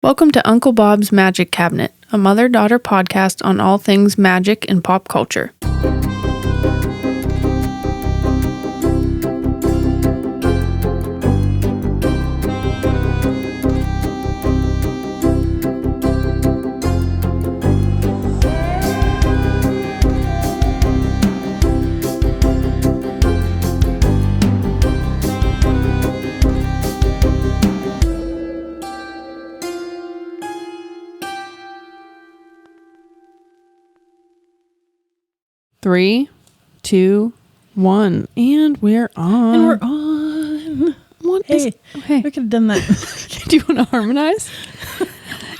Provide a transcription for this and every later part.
Welcome to Uncle Bob's Magic Cabinet, a mother-daughter podcast on all things magic and pop culture. Three, two, one, and we're on. And we're on. What Hey, is, hey, we could have done that. do you want to harmonize?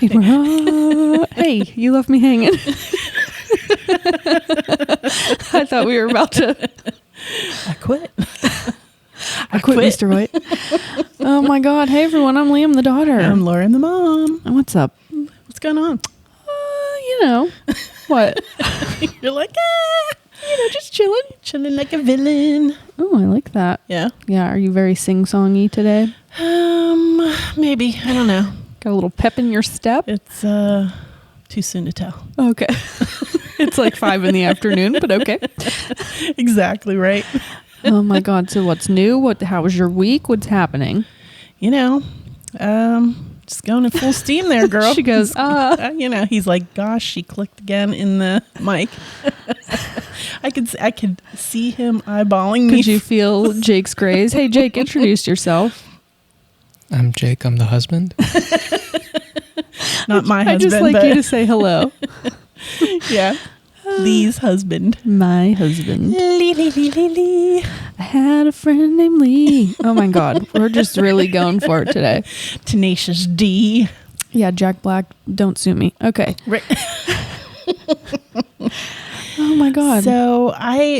And we're on. Hey, you left me hanging. I thought we were about to. I quit. I quit, Mr. White. Oh my God. Hey everyone, I'm Liam the daughter. I'm Lauren the mom. And what's up? What's going on? You know. What? You're like, just chilling. chilling like a villain. Oh, I like that. Yeah. Yeah, are you very sing-songy today? Maybe. I don't know. Got a little pep in your step? It's too soon to tell. Okay. It's like 5 p.m, but okay. Exactly right. Oh my God. So what's new? How was your week? What's happening? You know, just going in full steam there, girl. She goes, he's like, gosh, she clicked again in the mic. I could see him eyeballing me. Could you feel Jake's graze? Hey, Jake, introduce yourself. I'm Jake. I'm the husband. Not my husband. I just like you to say hello. Yeah. Lee's husband. My husband. Lee. I had a friend named Leigh. Oh my God. We're just really going for it today. Tenacious D. Yeah, Jack Black, don't sue me. Okay. Right. Oh my God. So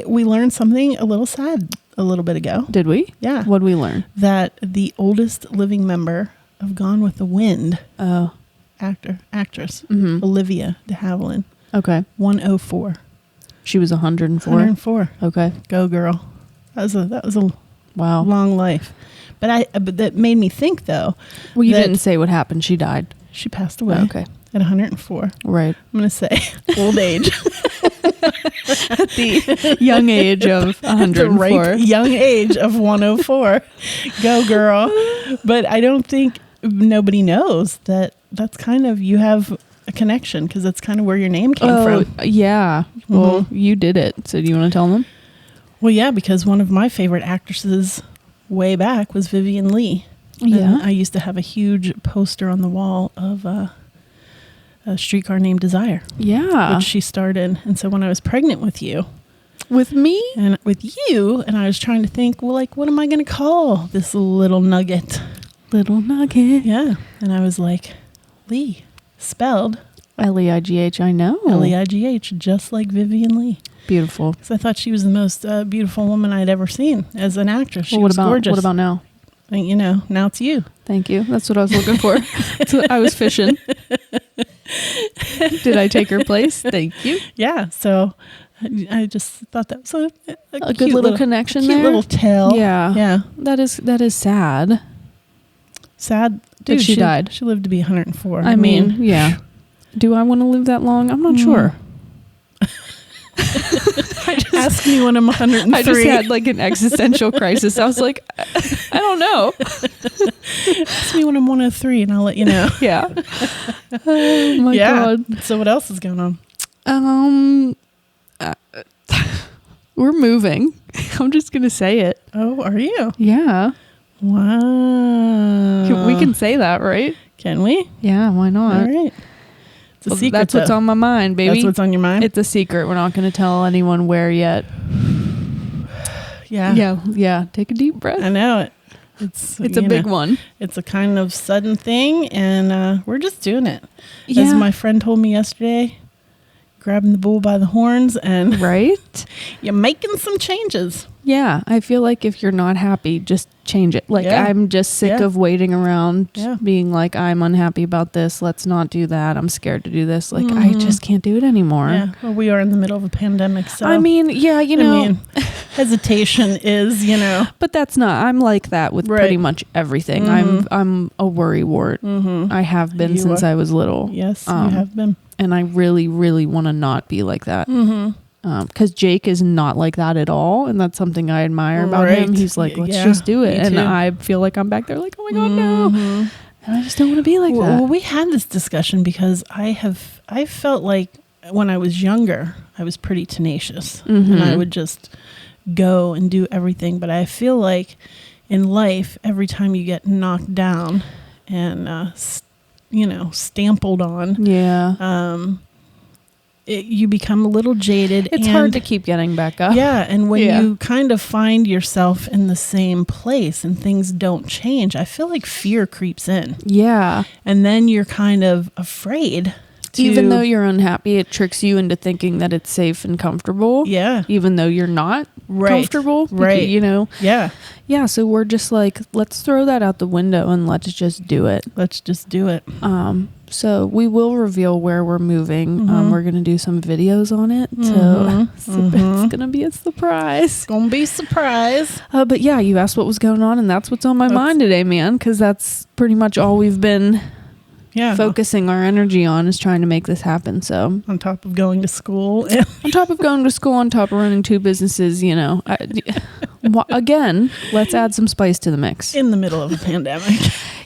we learned something a little sad a little bit ago. Did we? Yeah. What'd we learn? That the oldest living member of Gone with the Wind, actress, Olivia de Havilland, Okay. 104. She was 104. 104. Okay. Go girl. That was a Wow. long life. But that made me think though. Well, you that didn't say what happened. She died. She passed away. Okay. At 104. Right. I'm going to say old age. At the young age of 104. The right young age of 104. Go girl. But I don't think nobody knows that's kind of, you have a connection because that's kind of where your name came from. Yeah. Well, you did it. So do you want to tell them? Well, yeah, because one of my favorite actresses way back was Vivian Leigh. Yeah. And I used to have a huge poster on the wall of a Streetcar Named Desire. Yeah. Which she starred in. And so when I was pregnant with you. With me? And I was trying to think, well, like, what am I going to call this little nugget? Little nugget. Yeah. And I was like, Leigh, spelled Leigh. I know. Leigh, just like Vivian Leigh. Beautiful. Because I thought she was the most beautiful woman I'd ever seen as an actress. She was gorgeous. What about now? And, now it's you. Thank you. That's what I was looking for. I was fishing. Did I take her place? Thank you. Yeah. So I just thought that was a good little connection there. Cute little tale. Yeah. Yeah. That is sad. Sad. Dude, That she died. She lived to be 104. I mean, yeah. Do I want to live that long? I'm not sure. Ask me when I'm 103. I just had like an existential crisis. I was like, I don't know. Ask me when I'm 103 and I'll let you know. Yeah. Oh my God. So what else is going on? We're moving. I'm just going to say it. Oh, are you? Yeah. Wow. We can say that, right? Can we? Yeah, why not? All right. It's a secret. That's what's on my mind, baby. That's what's on your mind? It's a secret. We're not going to tell anyone where yet. Yeah. Yeah. Take a deep breath. I know it. It's a big one. It's a kind of sudden thing, and we're just doing it. Yeah. As my friend told me yesterday, grabbing the bull by the horns and Right? you're making some changes. Yeah. I feel like if you're not happy, just change it. Like, Yeah. I'm just sick Yeah. of waiting around, Yeah. being like, I'm unhappy about this. Let's not do that. I'm scared to do this. Like, I just can't do it anymore. Yeah. Well, we are in the middle of a pandemic, so I mean, yeah, hesitation is, but that's not, I'm like that with Right. pretty much everything. I'm a worrywart. I have been You since are. I was little. yes, you have been. And I really, really want to not be like that. Because Jake is not like that at all. And that's something I admire about him. Right. He's like, let's Yeah, just do it. me And too. I feel like I'm back there like, oh my God, no. And I just don't want to be like that. Well, we had this discussion because I felt like when I was younger, I was pretty tenacious and I would just go and do everything. But I feel like in life, every time you get knocked down and, stampled on, Yeah. you become a little jaded. It's and hard to keep getting back up. Yeah, and when Yeah. you kind of find yourself in the same place and things don't change, I feel like fear creeps in. Yeah. And then you're kind of afraid to... Even though you're unhappy, it tricks you into thinking that it's safe and comfortable. Yeah. Even though you're not Right. comfortable. Right. Yeah. Yeah. So we're just like, let's throw that out the window and let's just do it. Let's just do it. So we will reveal where we're moving. We're going to do some videos on it. So it's going to be a surprise. Gonna be surprised. But yeah, you asked what was going on, and that's what's on my mind today, man, because that's pretty much all we've been focusing our energy on, is trying to make this happen. So On top of going to school. on top of going to school, on top of running 2 businesses, again, let's add some spice to the mix. In the middle of a pandemic.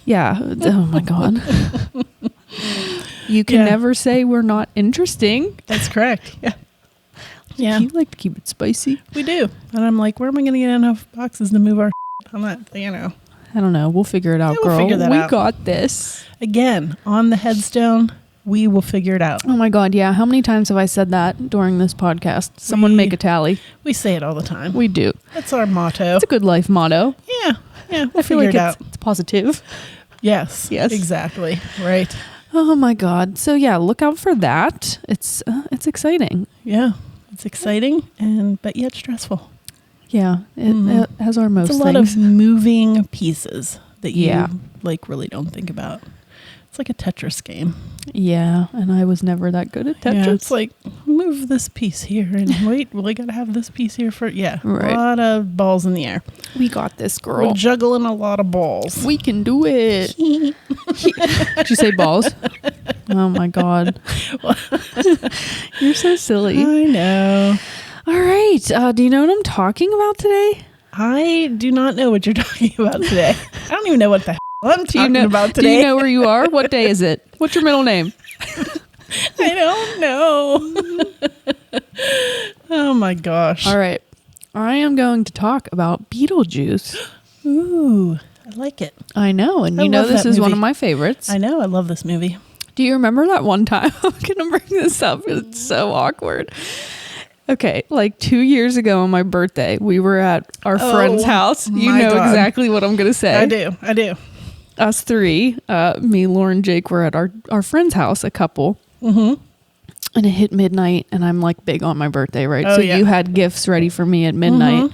Yeah. Oh my God. You can Yeah. never say we're not interesting. That's correct. Yeah. Yeah. You like to keep it spicy. We do. And I'm like, where am I going to get enough boxes to move our I'm not, I don't know. We'll figure it out, Yeah, we'll girl. figure that we out. got this. Again, on the headstone, we will figure it out. Oh my God. Yeah. How many times have I said that during this podcast? Someone make a tally. We say it all the time. We do. That's our motto. It's a good life motto. Yeah. Yeah. We'll I feel figure like it out. it's positive. Yes. Yes. Exactly. Right. Oh my God. So yeah, look out for that. It's exciting. Yeah. It's exciting but yet stressful. Yeah. It has our most It's a lot things. of moving pieces that you Yeah. really don't think about. It's like a Tetris game. Yeah. And I was never that good at Tetris. Yeah, it's like, move this piece here and wait, well, I got to have this piece here for, Right. a lot of balls in the air. We got this, girl. We're juggling a lot of balls. We can do it. Did you say balls? Oh my God. You're so silly. I know. All right. Do you know what I'm talking about today? I do not know what you're talking about today. I don't even know what the hell I'm talking about Do today. you know where you are? What day is it? What's your middle name? I don't know. Oh my gosh. All right. I am going to talk about Beetlejuice. Ooh, I like it. I know. And I you know love this that is one movie. of my favorites. I know. I love this movie. Do you remember that one time? I'm going to bring this up. It's so awkward. Okay, like 2 years ago on my birthday, we were at our friend's house. You my know God. exactly what I'm going to say. I do. Us 3, me, Lauren, Jake, were at our friend's house, a couple. Mm-hmm. And it hit midnight, and I'm like big on my birthday, right? Oh, So yeah. you had gifts ready for me at midnight.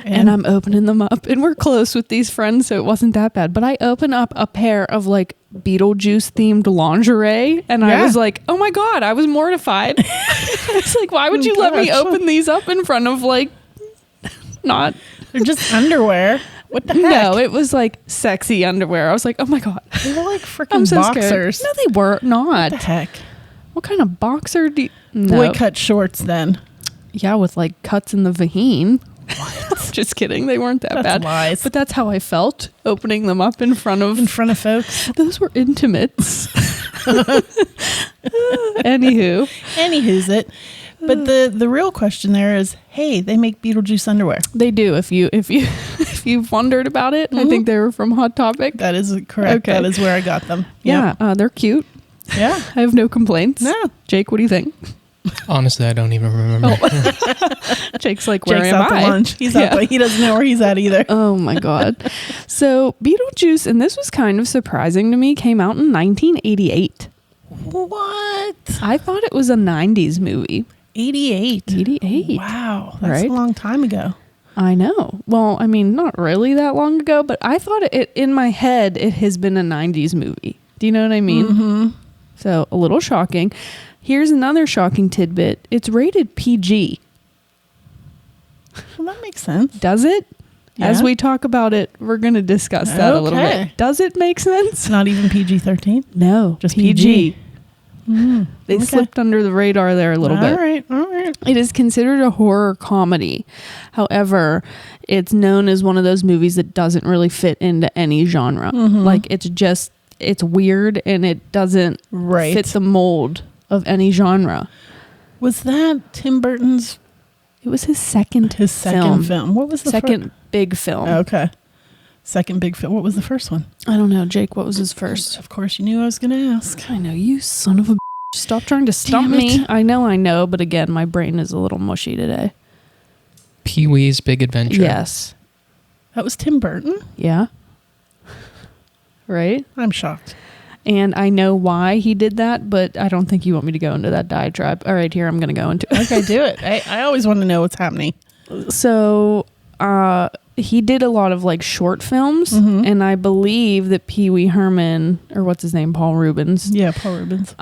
And I'm opening them up, and we're close with these friends, so it wasn't that bad. But I open up a pair of like Beetlejuice themed lingerie, and I Yeah. was like, oh my God, I was mortified. I was like, why would you let me Gosh. open these up in front of like, not, They're just underwear. What the heck? no, it was like sexy underwear. I was like, oh my God. They were like freaking I'm so boxers. scared. No, they were not. What the heck? What kind of boxer do you, no. Boy cut shorts then. Yeah, with like cuts in the vagine. Just kidding. They weren't that That's bad. lies. But that's how I felt opening them up in front of folks. those were intimates. Anywho. Anywho's it. But the real question there is, hey, they make Beetlejuice underwear. They do. If you've wondered about it, I think they were from Hot Topic. That is correct. Okay. That is where I got them. Yeah, they're cute. Yeah. I have no complaints. No. Jake, what do you think? Honestly, I don't even remember. Jake's like, where Jake's am out I? to lunch. He's out. He doesn't know where he's at either. Oh my God. So Beetlejuice, and this was kind of surprising to me, came out in 1988. What? I thought it was a 90s movie. 88. 88. Wow. That's Right? a long time ago. I know. Well, I mean, not really that long ago, but I thought it in my head, it has been a 90s movie. Do you know what I mean? Mm-hmm. So a little shocking. Here's another shocking tidbit. It's rated PG. Well, that makes sense. Does it? Yeah. As we talk about it, we're going to discuss that a little Okay. bit. Does it make sense? It's not even PG-13? No, Just PG. Mm. They slipped under the radar there a little bit. All right. It is considered a horror comedy. However, it's known as one of those movies that doesn't really fit into any genre. Mhm. Like it's weird and it doesn't fit the mold of any genre. Was that Tim Burton's? It was his second film. What was the second big film? Okay. Second big film. What was the first one? I don't know, Jake. What was his first? Of course, you knew I was going to ask. I know, you son of a. Stop trying to stump me. I know, but again, my brain is a little mushy today. Pee-wee's Big Adventure. Yes. That was Tim Burton? Yeah. Right? I'm shocked. And I know why he did that, but I don't think you want me to go into that diatribe. All right, here, I'm going to go into it. Okay, do it. I always want to know what's happening. So, he did a lot of like short films, and I believe that Pee Wee Herman, or what's his name, Paul Rubens. Yeah, Paul Rubens.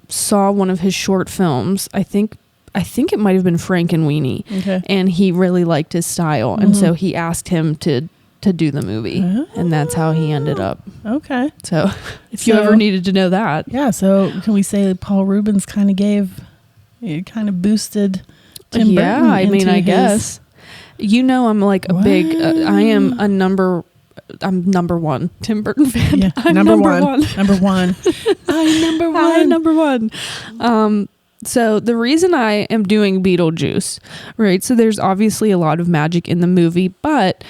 Saw one of his short films. I think it might have been Frankenweenie. Okay. And he really liked his style, and so he asked him to do the movie, and that's how he ended up. Okay. So, if you ever needed to know that. Yeah, so can we say Paul Rubens kind of boosted Tim Burton? Yeah, I mean, I guess. You know, I'm like a big, I'm number one Tim Burton fan. Yeah, I'm number one. I'm number one. So the reason I am doing Beetlejuice, right? So there's obviously a lot of magic in the movie, but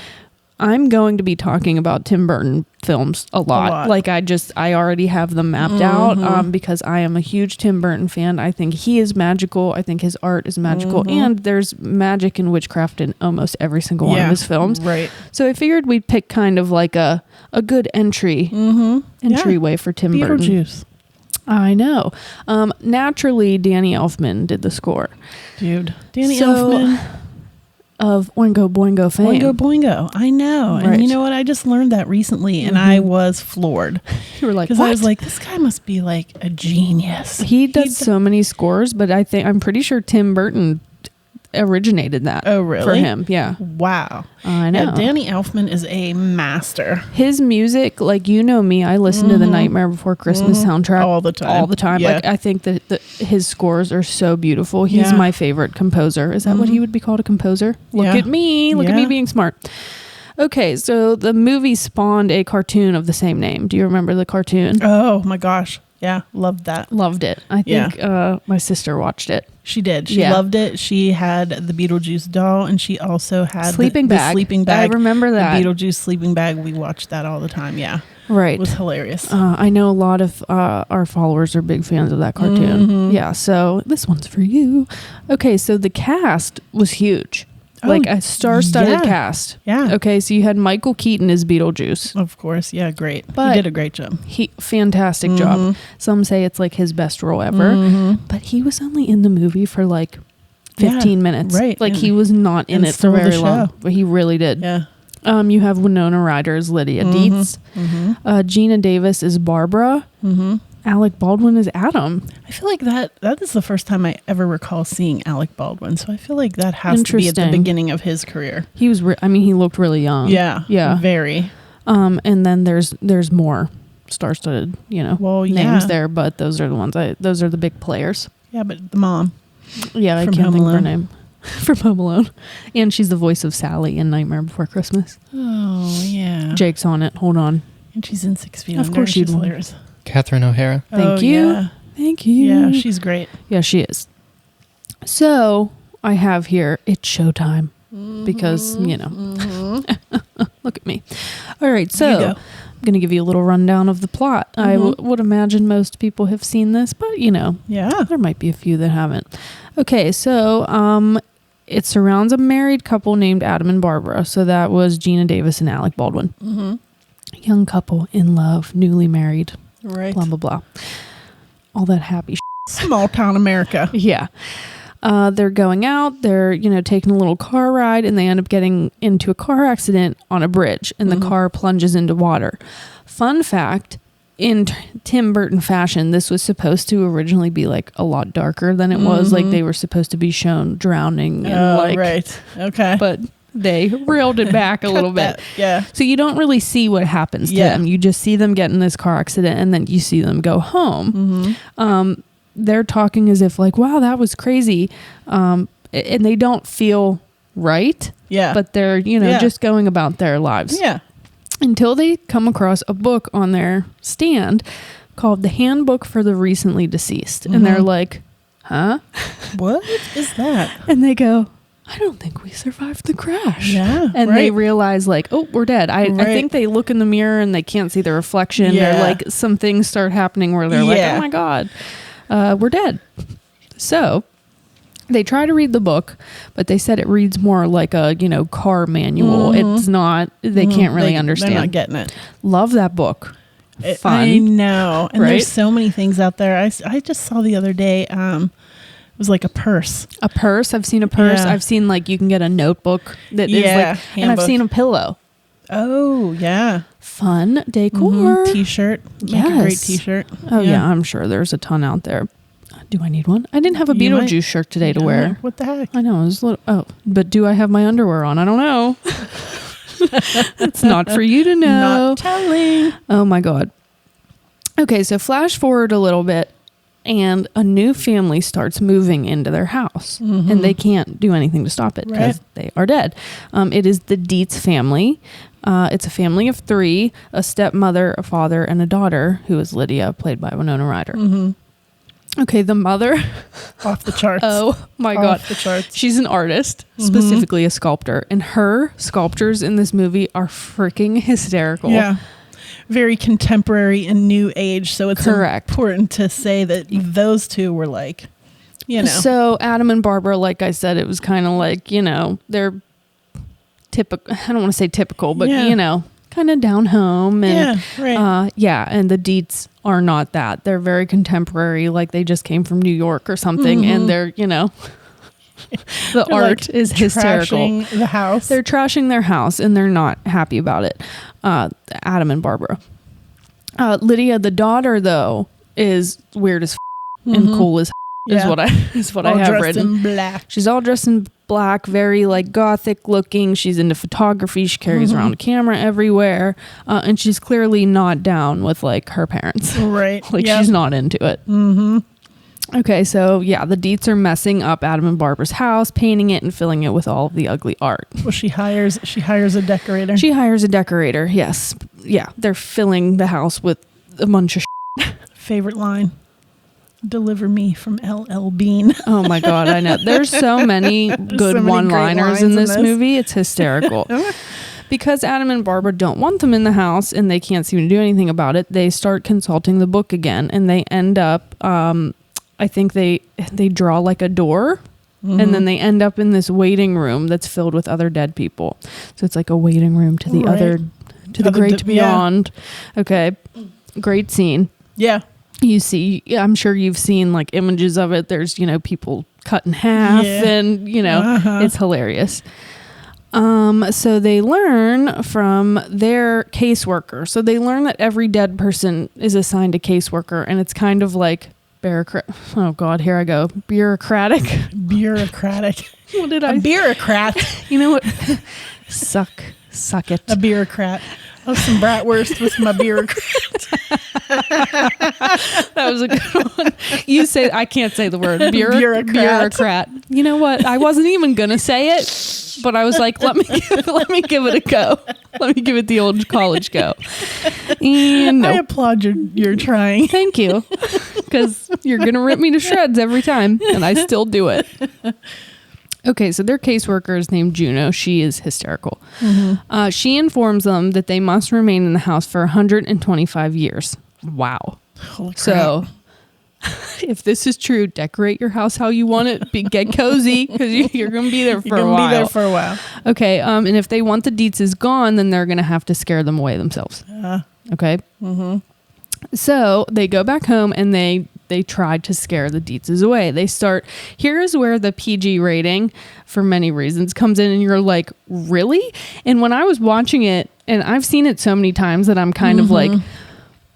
I'm going to be talking about Tim Burton films a lot. Like I already have them mapped out because I am a huge Tim Burton fan. I think he is magical. I think his art is magical, and there's magic and witchcraft in almost every single one of his films. Right. So I figured we'd pick kind of like a good entryway for Tim Burton. Beetlejuice. I know. Naturally, Danny Elfman did the score. Dude, Danny Elfman. Of Oingo Boingo fame. Oingo Boingo. I know. Right. And you know what? I just learned that recently and I was floored. You were like, because I was like, this guy must be like a genius. He does so many scores, but I'm pretty sure Tim Burton originated that. Oh, really? For him, yeah. Wow. I know. Yeah, Danny Elfman is a master. His music, like, you know me, I listen to the Nightmare Before Christmas soundtrack all the time. Yeah. Like, I think that his scores are so beautiful. He's my favorite composer. Is that what he would be called, a composer? Look at me. Look at me being smart. Okay, so the movie spawned a cartoon of the same name. Do you remember the cartoon? Oh my gosh. Yeah, loved that. Loved it. I think my sister watched it. She did. She loved it. She had the Beetlejuice doll, and she also had sleeping bag. The sleeping bag. I remember that. The Beetlejuice sleeping bag. We watched that all the time. Yeah. Right. It was hilarious. I know a lot of our followers are big fans of that cartoon. Yeah, so this one's for you. Okay, so the cast was huge. Like a star-studded cast. Yeah. Okay, so you had Michael Keaton as Beetlejuice. Of course. Yeah, great. But he did a great job. Fantastic job. Some say it's like his best role ever. But he was only in the movie for like 15 minutes. Right. Like he was not in it for very long. But he really did. Yeah. You have Winona Ryder as Lydia Dietz. Gina Davis is Barbara. Alec Baldwin is Adam. I feel like that is the first time I ever recall seeing Alec Baldwin. So I feel like that has to be at the beginning of his career. He was, he looked really young. Yeah. Yeah. Very. And then there's more star-studded, names there, but those are the ones those are the big players. Yeah, but the mom. Yeah, I can't think of her name. From Home Alone. And she's the voice of Sally in Nightmare Before Christmas. Oh, yeah. Jake's on it. Hold on. And she's in 6 Feet Under. Of course she's hilarious. Catherine O'Hara. Thank you. Yeah. Thank you. Yeah, she's great. Yeah, she is. So I have here, it's showtime. Because, look at me. All right, so I'm going to give you a little rundown of the plot. I would imagine most people have seen this, but, there might be a few that haven't. Okay, so it surrounds a married couple named Adam and Barbara. So that was Gina Davis and Alec Baldwin. Young couple in love, newly married. Right. Blah, blah, blah. all that happy Small town America. Yeah. They're going out, they're, taking a little car ride, and they end up getting into a car accident on a bridge, and the car plunges into water. Fun fact, in Tim Burton fashion, this was supposed to originally be like a lot darker than it was. Like they were supposed to be shown drowning. And right. Okay. But they reeled it back a little bit. Yeah. So you don't really see what happens to them. You just see them get in this car accident, and then you see them go home. They're talking as if like, wow, that was crazy. And they don't feel right. Yeah. But they're, just going about their lives. Yeah. Until they come across a book on their stand called The Handbook for the Recently Deceased. And they're like, huh? What is that? And they go, I don't think we survived the crash. Yeah. And they realize like, oh, we're dead. I think they look in the mirror and they can't see the reflection. Yeah. Or like some things start happening where they're like, oh my God, we're dead. So they try to read the book, but they said it reads more like a, car manual. It's not, they can't really understand. They're not getting it. Love that book. Fun. I know. And right? There's so many things out there. I just saw the other day, it was like a purse. A purse? I've seen a purse. Yeah. I've seen like you can get a notebook that is like, Handbook. and I've seen a pillow. Oh, yeah. Fun decor. T-shirt. Make a great T-shirt. Oh, yeah. I'm sure there's a ton out there. Do I need one? I didn't have a Beetlejuice shirt today to wear. What the heck? I know. It was a little, but do I have my underwear on? I don't know. It's not for you to know. Not telling. Oh, my God. Okay, so flash forward a little bit, and a new family starts moving into their house, and they can't do anything to stop it because they are dead. It is the Dietz family. It's a family of 3, a stepmother, a father, and a daughter, who is Lydia, played by Winona Ryder. Okay, the mother. Off the charts. Oh, my God. Off the charts. She's an artist, specifically a sculptor, and her sculptures in this movie are freaking hysterical. Yeah. Very contemporary and new age, so it's important to say that those two were like, So Adam and Barbara, like I said, it was kind of like, they're typical. I don't want to say typical, but kind of down home. And, and the Dietz are not that. They're very contemporary, like they just came from New York or something, and they're, the art is hysterical. Trashing the house. They're trashing their house, and they're not happy about it. Adam and Barbara. Lydia, the daughter, though, is weird as and cool as is what I have written. In black. She's all dressed in black, very like gothic looking. She's into photography. She carries around a camera everywhere, and she's clearly not down with like her parents. Right. Like she's not into it. Okay, so the Dietz are messing up Adam and Barbara's house, painting it and filling it with all of the ugly art. Well, she hires a decorator. She hires a decorator. Yes. Yeah, they're filling the house with a bunch of Favorite line. Deliver me from LL Bean. Oh my God, I know. There's so many good one-liners in this movie. It's hysterical. Because Adam and Barbara don't want them in the house and they can't seem to do anything about it, they start consulting the book again, and they end up I think they draw like a door, and then they end up in this waiting room that's filled with other dead people. So it's like a waiting room to the the great beyond. Okay. Great scene. Yeah. You see, I'm sure you've seen like images of it. There's, people cut in half and, it's hilarious. So they learn from their caseworker. So they learn that every dead person is assigned a caseworker, and it's kind of like oh God, here I go. Bureaucratic. What did I? A bureaucrat. You know what? Suck it. A bureaucrat. Oh, some bratwurst with my bureaucrat. That was a good one. You say, I can't say the word bureaucrat. You know what? I wasn't even going to say it, but I was like, let me give it a go. Let me give it the old college go. And I applaud your trying. Thank you. Because you're going to rip me to shreds every time, and I still do it. Okay, so their caseworker is named Juno. She is hysterical. She informs them that they must remain in the house for 125 years. Wow. Holy crap. So if this is true, decorate your house how you want it. Get cozy, because you're going to be there for a while. Okay, and if they want the Dietzes gone, then they're going to have to scare them away themselves. Okay? So they go back home and they they tried to scare the Dietzes away. Here is where the PG rating, for many reasons, comes in, and you're like, really? And when I was watching it, and I've seen it so many times that I'm kind of like,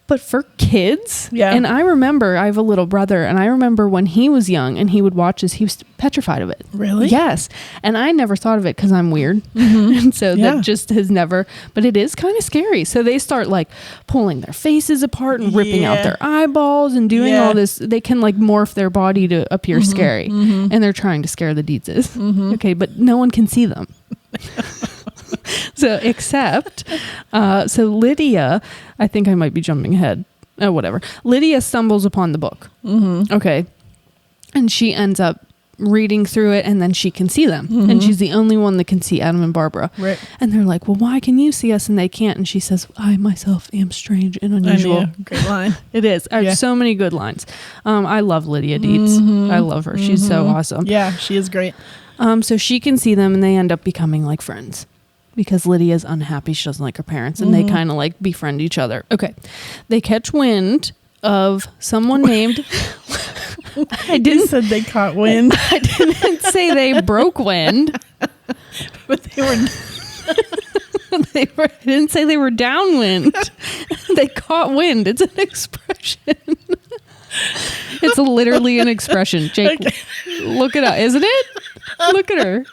but for kids? Yeah. And I remember, I have a little brother, and I remember when he was young and he would watch this, he was petrified of it. Really? Yes. And I never thought of it because I'm weird. And so that just has never, but it is kind of scary. So they start like pulling their faces apart and ripping out their eyeballs and doing all this. They can like morph their body to appear scary. And they're trying to scare the Dietzes. Okay. But no one can see them. So Lydia, I think I might be jumping ahead. Oh, whatever. Lydia stumbles upon the book. Okay. And she ends up reading through it, and then she can see them. And she's the only one that can see Adam and Barbara. Right. And they're like, well, why can you see us and they can't? And she says, I myself am strange and unusual. Great line. It is. I have so many good lines. I love Lydia Dietz. I love her. She's so awesome. Yeah, she is great. So she can see them, and they end up becoming like friends because Lydia's unhappy. She doesn't like her parents, and they kind of like befriend each other. Okay. They catch wind of someone named... You said they caught wind. I didn't say they broke wind. But they were... I didn't say they were downwind. They caught wind. It's an expression. It's literally an expression. Jake, look it up. Isn't it? Look at her.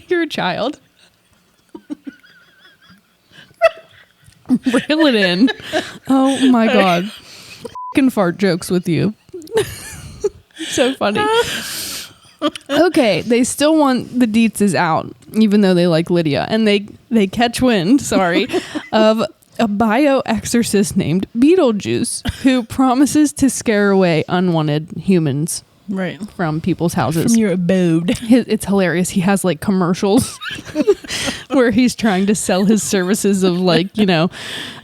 You're a child. Reel it in. Oh my God. F***ing fart jokes with you. So funny. Okay, they still want the Dietzes out, even though they like Lydia. And they catch wind, of a bioexorcist named Beetlejuice who promises to scare away unwanted humans from people's houses. From your abode. It's hilarious. He has like commercials where he's trying to sell his services of like,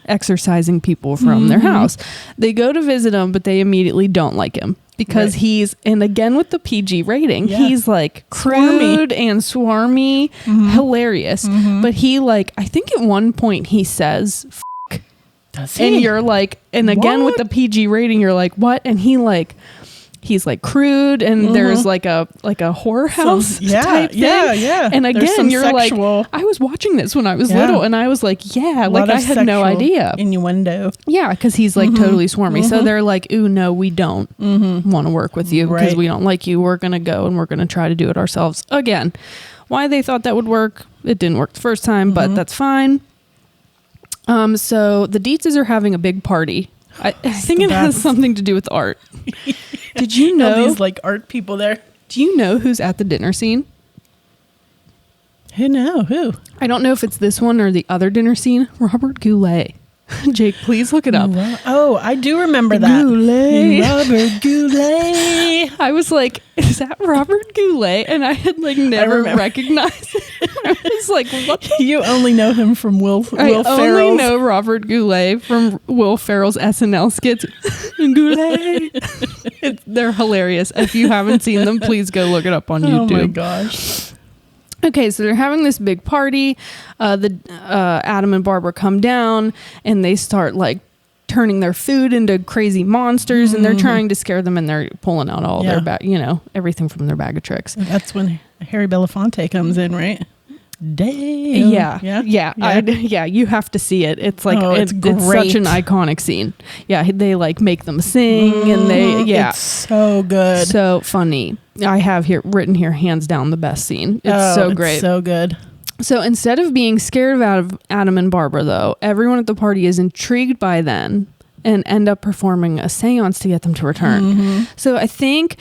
exorcising people from their house. They go to visit him, but they immediately don't like him because he's, and again with the PG rating, he's like crude and swarmy, hilarious. But he like, I think at one point he says, F***. Does he? And you're like, and again with the PG rating, you're like, what? And he's like crude, and there's like a horror house type thing. Yeah. And again, you're sexual. Like, I was watching this when I was little, and I was like, like I had no idea. Innuendo. Yeah, because he's like totally swarmy. So they're like, ooh, no, we don't want to work with you because we don't like you. We're going to go and we're going to try to do it ourselves. Again, why they thought that would work, it didn't work the first time, but that's fine. So the Dietzes are having a big party. I think it has something to do with art. Did you know all these like art people there? Do you know who's at the dinner scene? Who? I don't know if it's this one or the other dinner scene. Robert Goulet. Jake, please look it up. Oh, I do remember that. Goulet. Robert Goulet. I was like, is that Robert Goulet? And I had like never recognized it. I was like, what the You only know him from Will Ferrell's. I only know Robert Goulet from Will Ferrell's SNL skits. Goulet. They're hilarious. If you haven't seen them, please go look it up on YouTube. Oh my gosh. Okay, so they're having this big party. Adam and Barbara come down, and they start like turning their food into crazy monsters, and they're trying to scare them, and they're pulling out all their everything from their bag of tricks. That's when Harry Belafonte comes in, right? Damn. Yeah. You have to see it. It's like it's such an iconic scene. Yeah, they like make them sing, and it's so good, so funny. I have written here, hands down, the best scene. It's so great, so good. So instead of being scared of Adam and Barbara, though, everyone at the party is intrigued by them and end up performing a seance to get them to return. So I think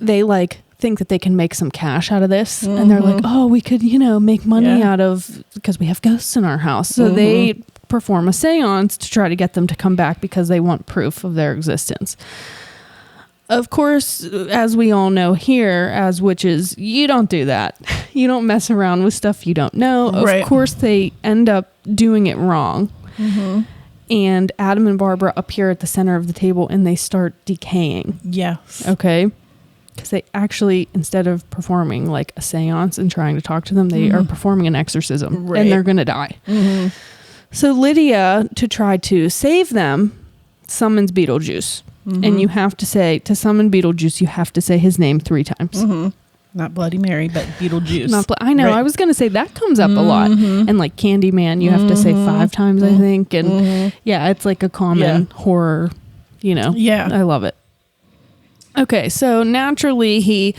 they like think that they can make some cash out of this, and they're like, oh, we could make money out of, because we have ghosts in our house. So they perform a seance to try to get them to come back because they want proof of their existence. Of course, as we all know here, as witches, you don't do that. You don't mess around with stuff you don't know. Of course, they end up doing it wrong. And Adam and Barbara appear at the center of the table, and they start decaying. Yes. Okay? Because they actually, instead of performing like a seance and trying to talk to them, they are performing an exorcism, and they're going to die. So Lydia, to try to save them, summons Beetlejuice. and you have to say, to summon Beetlejuice, you have to say his name 3 times. Not Bloody Mary, but Beetlejuice. I know. Right. I was going to say that comes up a lot. And like Candyman, you have to say 5 times, I think. And yeah, it's like a common horror, Yeah. I love it. Okay, so naturally he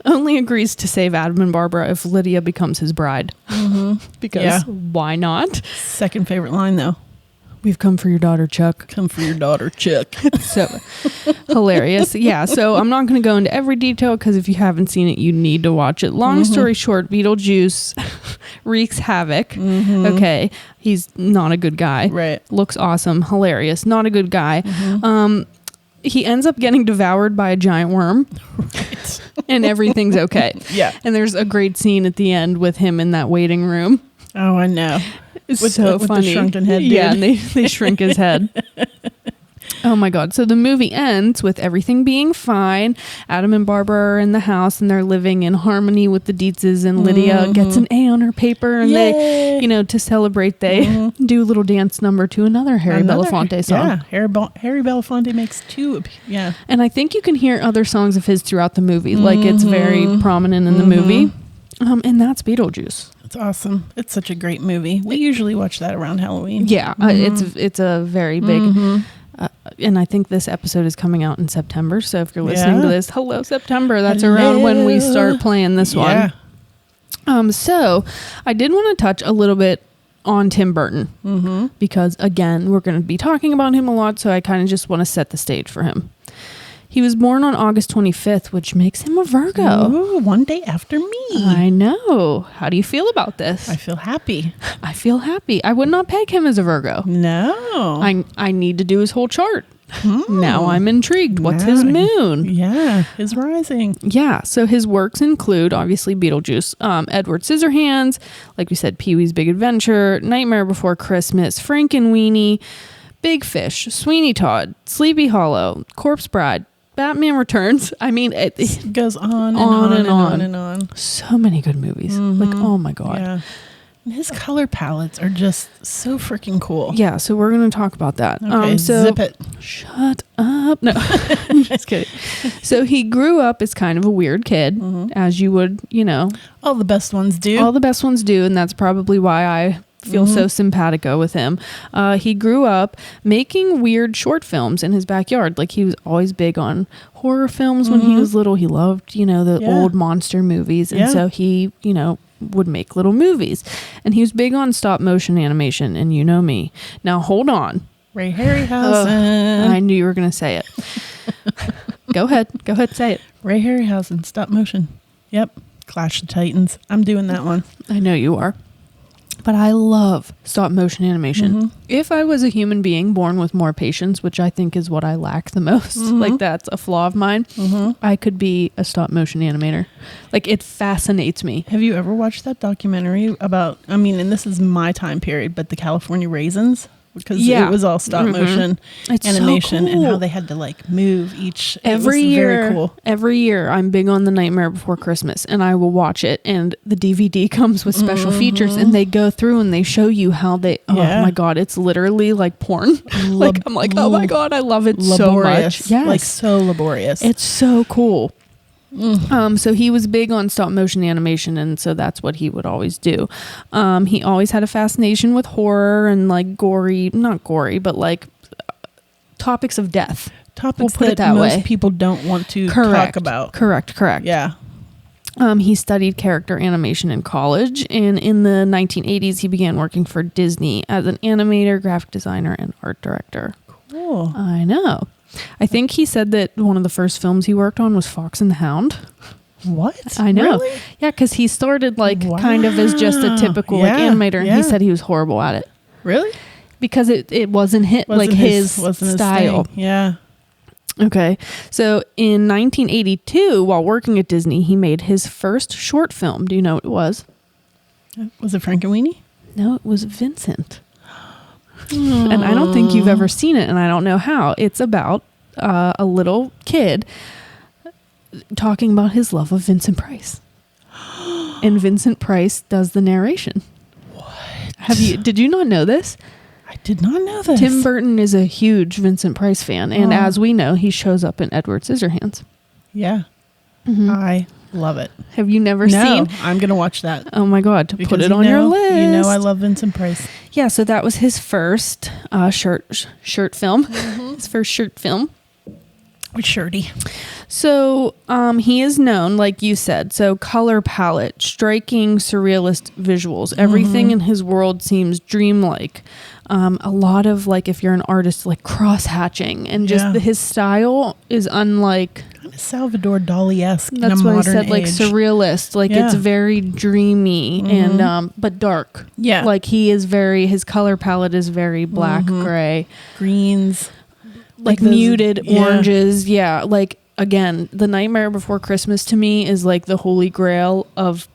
only agrees to save Adam and Barbara if Lydia becomes his bride. Because why not? Second favorite line, though. We've come for your daughter, Chuck. Come for your daughter, Chuck. So hilarious. Yeah, so I'm not going to go into every detail because if you haven't seen it, you need to watch it. Long story short, Beetlejuice wreaks havoc. Okay, he's not a good guy. Right. Looks awesome. Hilarious. Not a good guy. He ends up getting devoured by a giant worm. Right. And everything's okay. Yeah. And there's a great scene at the end with him in that waiting room. Oh, I know. It's so funny. With the shrunken head, dude. Yeah, and they shrink his head. Oh my God. So the movie ends with everything being fine. Adam and Barbara are in the house and they're living in harmony with the Dietzes, and Lydia gets an A on her paper, and they, to celebrate, they do a little dance number to another Harry Belafonte song. Yeah, Harry Belafonte makes 2. Yeah. And I think you can hear other songs of his throughout the movie. Like it's very prominent in the movie. And that's Beetlejuice. It's awesome. It's such a great movie. We usually watch that around Halloween. Yeah, it's a very big, and I think this episode is coming out in September. So if you're listening to this, hello September. That's around when we start playing this one. So I did want to touch a little bit on Tim Burton because again, we're going to be talking about him a lot. So I kind of just want to set the stage for him. He was born on August 25th, which makes him a Virgo. Ooh, one day after me. I know. How do you feel about this? I feel happy. I feel happy. I would not peg him as a Virgo. No. I need to do his whole chart. Now I'm intrigued. What's his moon? Yeah, his rising. Yeah, so his works include, obviously, Beetlejuice, Edward Scissorhands, like we said, Pee-wee's Big Adventure, Nightmare Before Christmas, Frankenweenie, Big Fish, Sweeney Todd, Sleepy Hollow, Corpse Bride, Batman Returns. I mean, it goes on and on. So many good movies. Like, oh my God. Yeah. And his color palettes are just so freaking cool. Yeah, so we're going to talk about that. Okay, so zip it. Shut up. No, just kidding. So he grew up as kind of a weird kid, as you would, All the best ones do. All the best ones do, and that's probably why I feel so simpatico with him. He grew up making weird short films in his backyard. Like he was always big on horror films when he was little. He loved, the old monster movies. And so he, would make little movies. And he was big on stop motion animation. And you know me. Now hold on. Ray Harryhausen. I knew you were going to say it. Go ahead, say it. Ray Harryhausen, stop motion. Yep. Clash of Titans. I'm doing that one. I know you are. But I love stop motion animation. If I was a human being born with more patience, which I think is what I lack the most, like that's a flaw of mine, I could be a stop motion animator. Like it fascinates me. Have you ever watched that documentary about, and this is my time period, but the California Raisins? Because it was all stop motion animation, so cool. And how they had to move each every year. Very cool. Every year, I'm big on The Nightmare Before Christmas, and I will watch it. And the DVD comes with special features, and they go through and they show you how they. Oh my God, it's literally like porn. I'm like, oh my God, I love it so much. Yes, so laborious. It's so cool. So he was big on stop motion animation, and so that's what he would always do. He always had a fascination with horror and not gory, but topics of death. Topics that most people don't want to talk about. Correct. Yeah. He studied character animation in college, and in the 1980s, he began working for Disney as an animator, graphic designer, and art director. Cool. I know. I think he said that one of the first films he worked on was Fox and the Hound. What? I know. Really? Yeah, because he started kind of as just a typical animator, and he said he was horrible at it. Really? Because it wasn't his style. Yeah. Okay. So in 1982, while working at Disney, he made his first short film. Do you know what it was? Was it Frankenweenie? No, it was Vincent. And I don't think you've ever seen it, and I don't know how. It's about a little kid talking about his love of Vincent Price. And Vincent Price does the narration. What? Did you not know this? I did not know this. Tim Burton is a huge Vincent Price fan. And as we know, he shows up in Edward Scissorhands. Yeah. Mm-hmm. I love it. Have you never seen? I'm going to watch that. Oh my God. Because put it on your list. You know I love Vincent Price. Yeah, so that was his first shirt film. His first shirt film. Shirty. So he is known, like you said, so color palette, striking surrealist visuals. Everything in his world seems dreamlike. A lot of, like, if you're an artist, like cross-hatching. And just his style is unlike... Salvador Dali-esque in a That's modern what I said, age. like surrealist. Like it's very dreamy and but dark. Yeah. Like his color palette is very black, gray. Greens. Like muted oranges. Yeah. Like, again, The Nightmare Before Christmas to me is like the holy grail of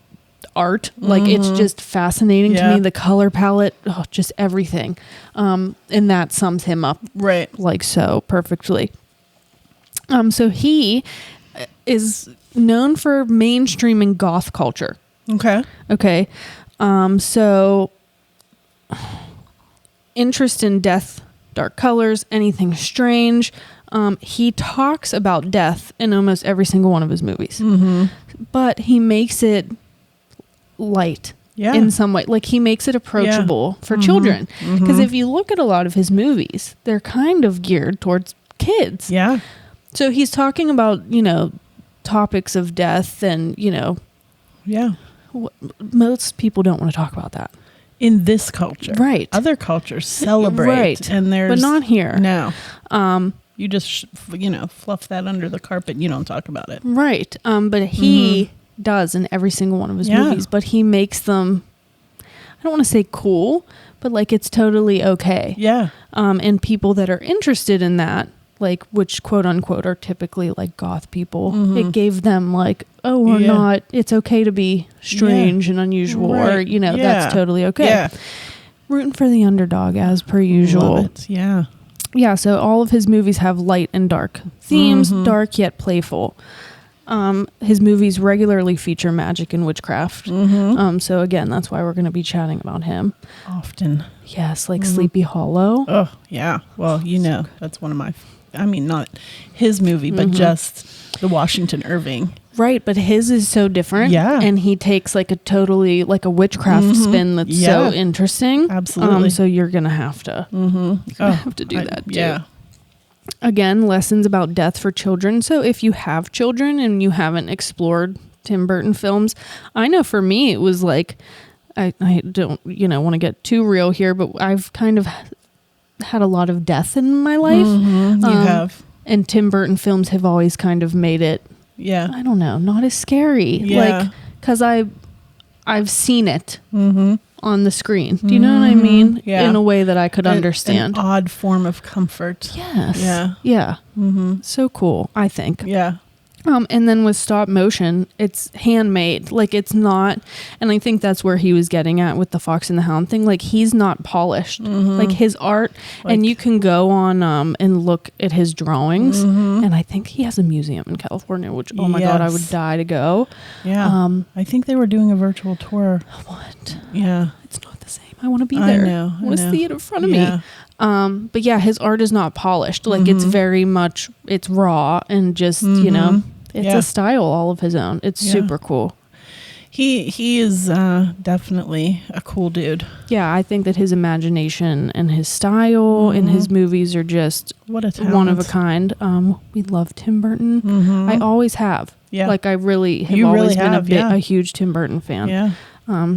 art. Like it's just fascinating to me. The color palette, just everything. And that sums him up like so perfectly. So he is known for mainstream and goth culture. Okay. So interest in death, dark colors, anything strange. He talks about death in almost every single one of his movies, but he makes it light in some way. Like he makes it approachable for children. Because if you look at a lot of his movies, they're kind of geared towards kids. Yeah. So he's talking about, topics of death and, most people don't want to talk about that. In this culture. Right. Other cultures celebrate. Right. And but not here. No. You just, fluff that under the carpet. You don't talk about it. Right. But he does in every single one of his movies. But he makes them, I don't want to say cool, but like it's totally okay. Yeah. And people that are interested in that, like, which quote unquote are typically like goth people, it gave them like, oh, we're not, it's okay to be strange and unusual, or, that's totally okay. Yeah. Rooting for the underdog as per usual. Love it. Yeah. Yeah. So all of his movies have light and dark themes, dark yet playful. His movies regularly feature magic and witchcraft. So again, that's why we're going to be chatting about him often. Yes. Like Sleepy Hollow. Oh yeah. Well, that's one of my, not his movie, but just the Washington Irving. Right. But his is so different. Yeah. And he takes like a totally like a witchcraft spin that's so interesting. Absolutely. So you're going to have to, have to do that too. Yeah. Again, lessons about death for children. So if you have children and you haven't explored Tim Burton films, I know for me, it was like, I don't, want to get too real here, but I've kind of had a lot of death in my life. You have. And Tim Burton films have always kind of made it, I don't know, not as scary. Yeah. Like, because I've seen it on the screen. Do you know what I mean? Yeah. In a way that I could understand. An odd form of comfort. Yes. Yeah. Yeah. So cool, I think. Yeah. And then with stop motion, it's handmade. Like it's not, and I think that's where he was getting at with the Fox and the Hound thing. Like he's not polished. Like his art, and you can go on and look at his drawings. And I think he has a museum in California, which oh my god, I would die to go. Yeah. I think they were doing a virtual tour. What? Yeah. It's not the same. I want to be there. I want to see it in front of me. But yeah, his art is not polished. Like it's very much, it's raw and just, it's a style all of his own. It's super cool. He is definitely a cool dude. Yeah, I think that his imagination and his style and his movies are just what a talent. One of a kind. We love Tim Burton. I always have. Yeah. Like I really have always been a huge Tim Burton fan. Yeah.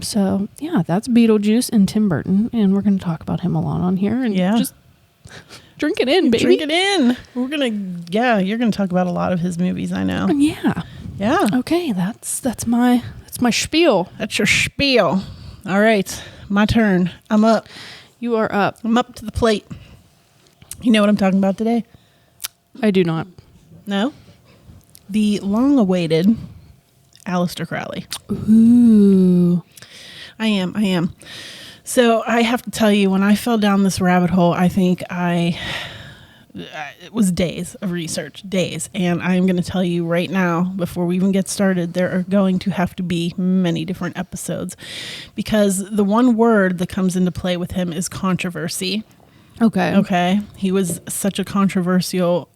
So yeah, that's Beetlejuice and Tim Burton, and we're going to talk about him a lot on here, and just drink it in, baby. Drink it in. You're going to talk about a lot of his movies, I know. Yeah. Yeah. Okay, that's my spiel. That's your spiel. All right, my turn. I'm up. You are up. I'm up to the plate. You know what I'm talking about today? I do not. No? The long-awaited Aleister Crowley. Ooh. I am. So I have to tell you, when I fell down this rabbit hole, I think I it was days of research, days. And I'm going to tell you right now, before we even get started, there are going to have to be many different episodes, because the one word that comes into play with him is controversy. Okay. He was such a controversial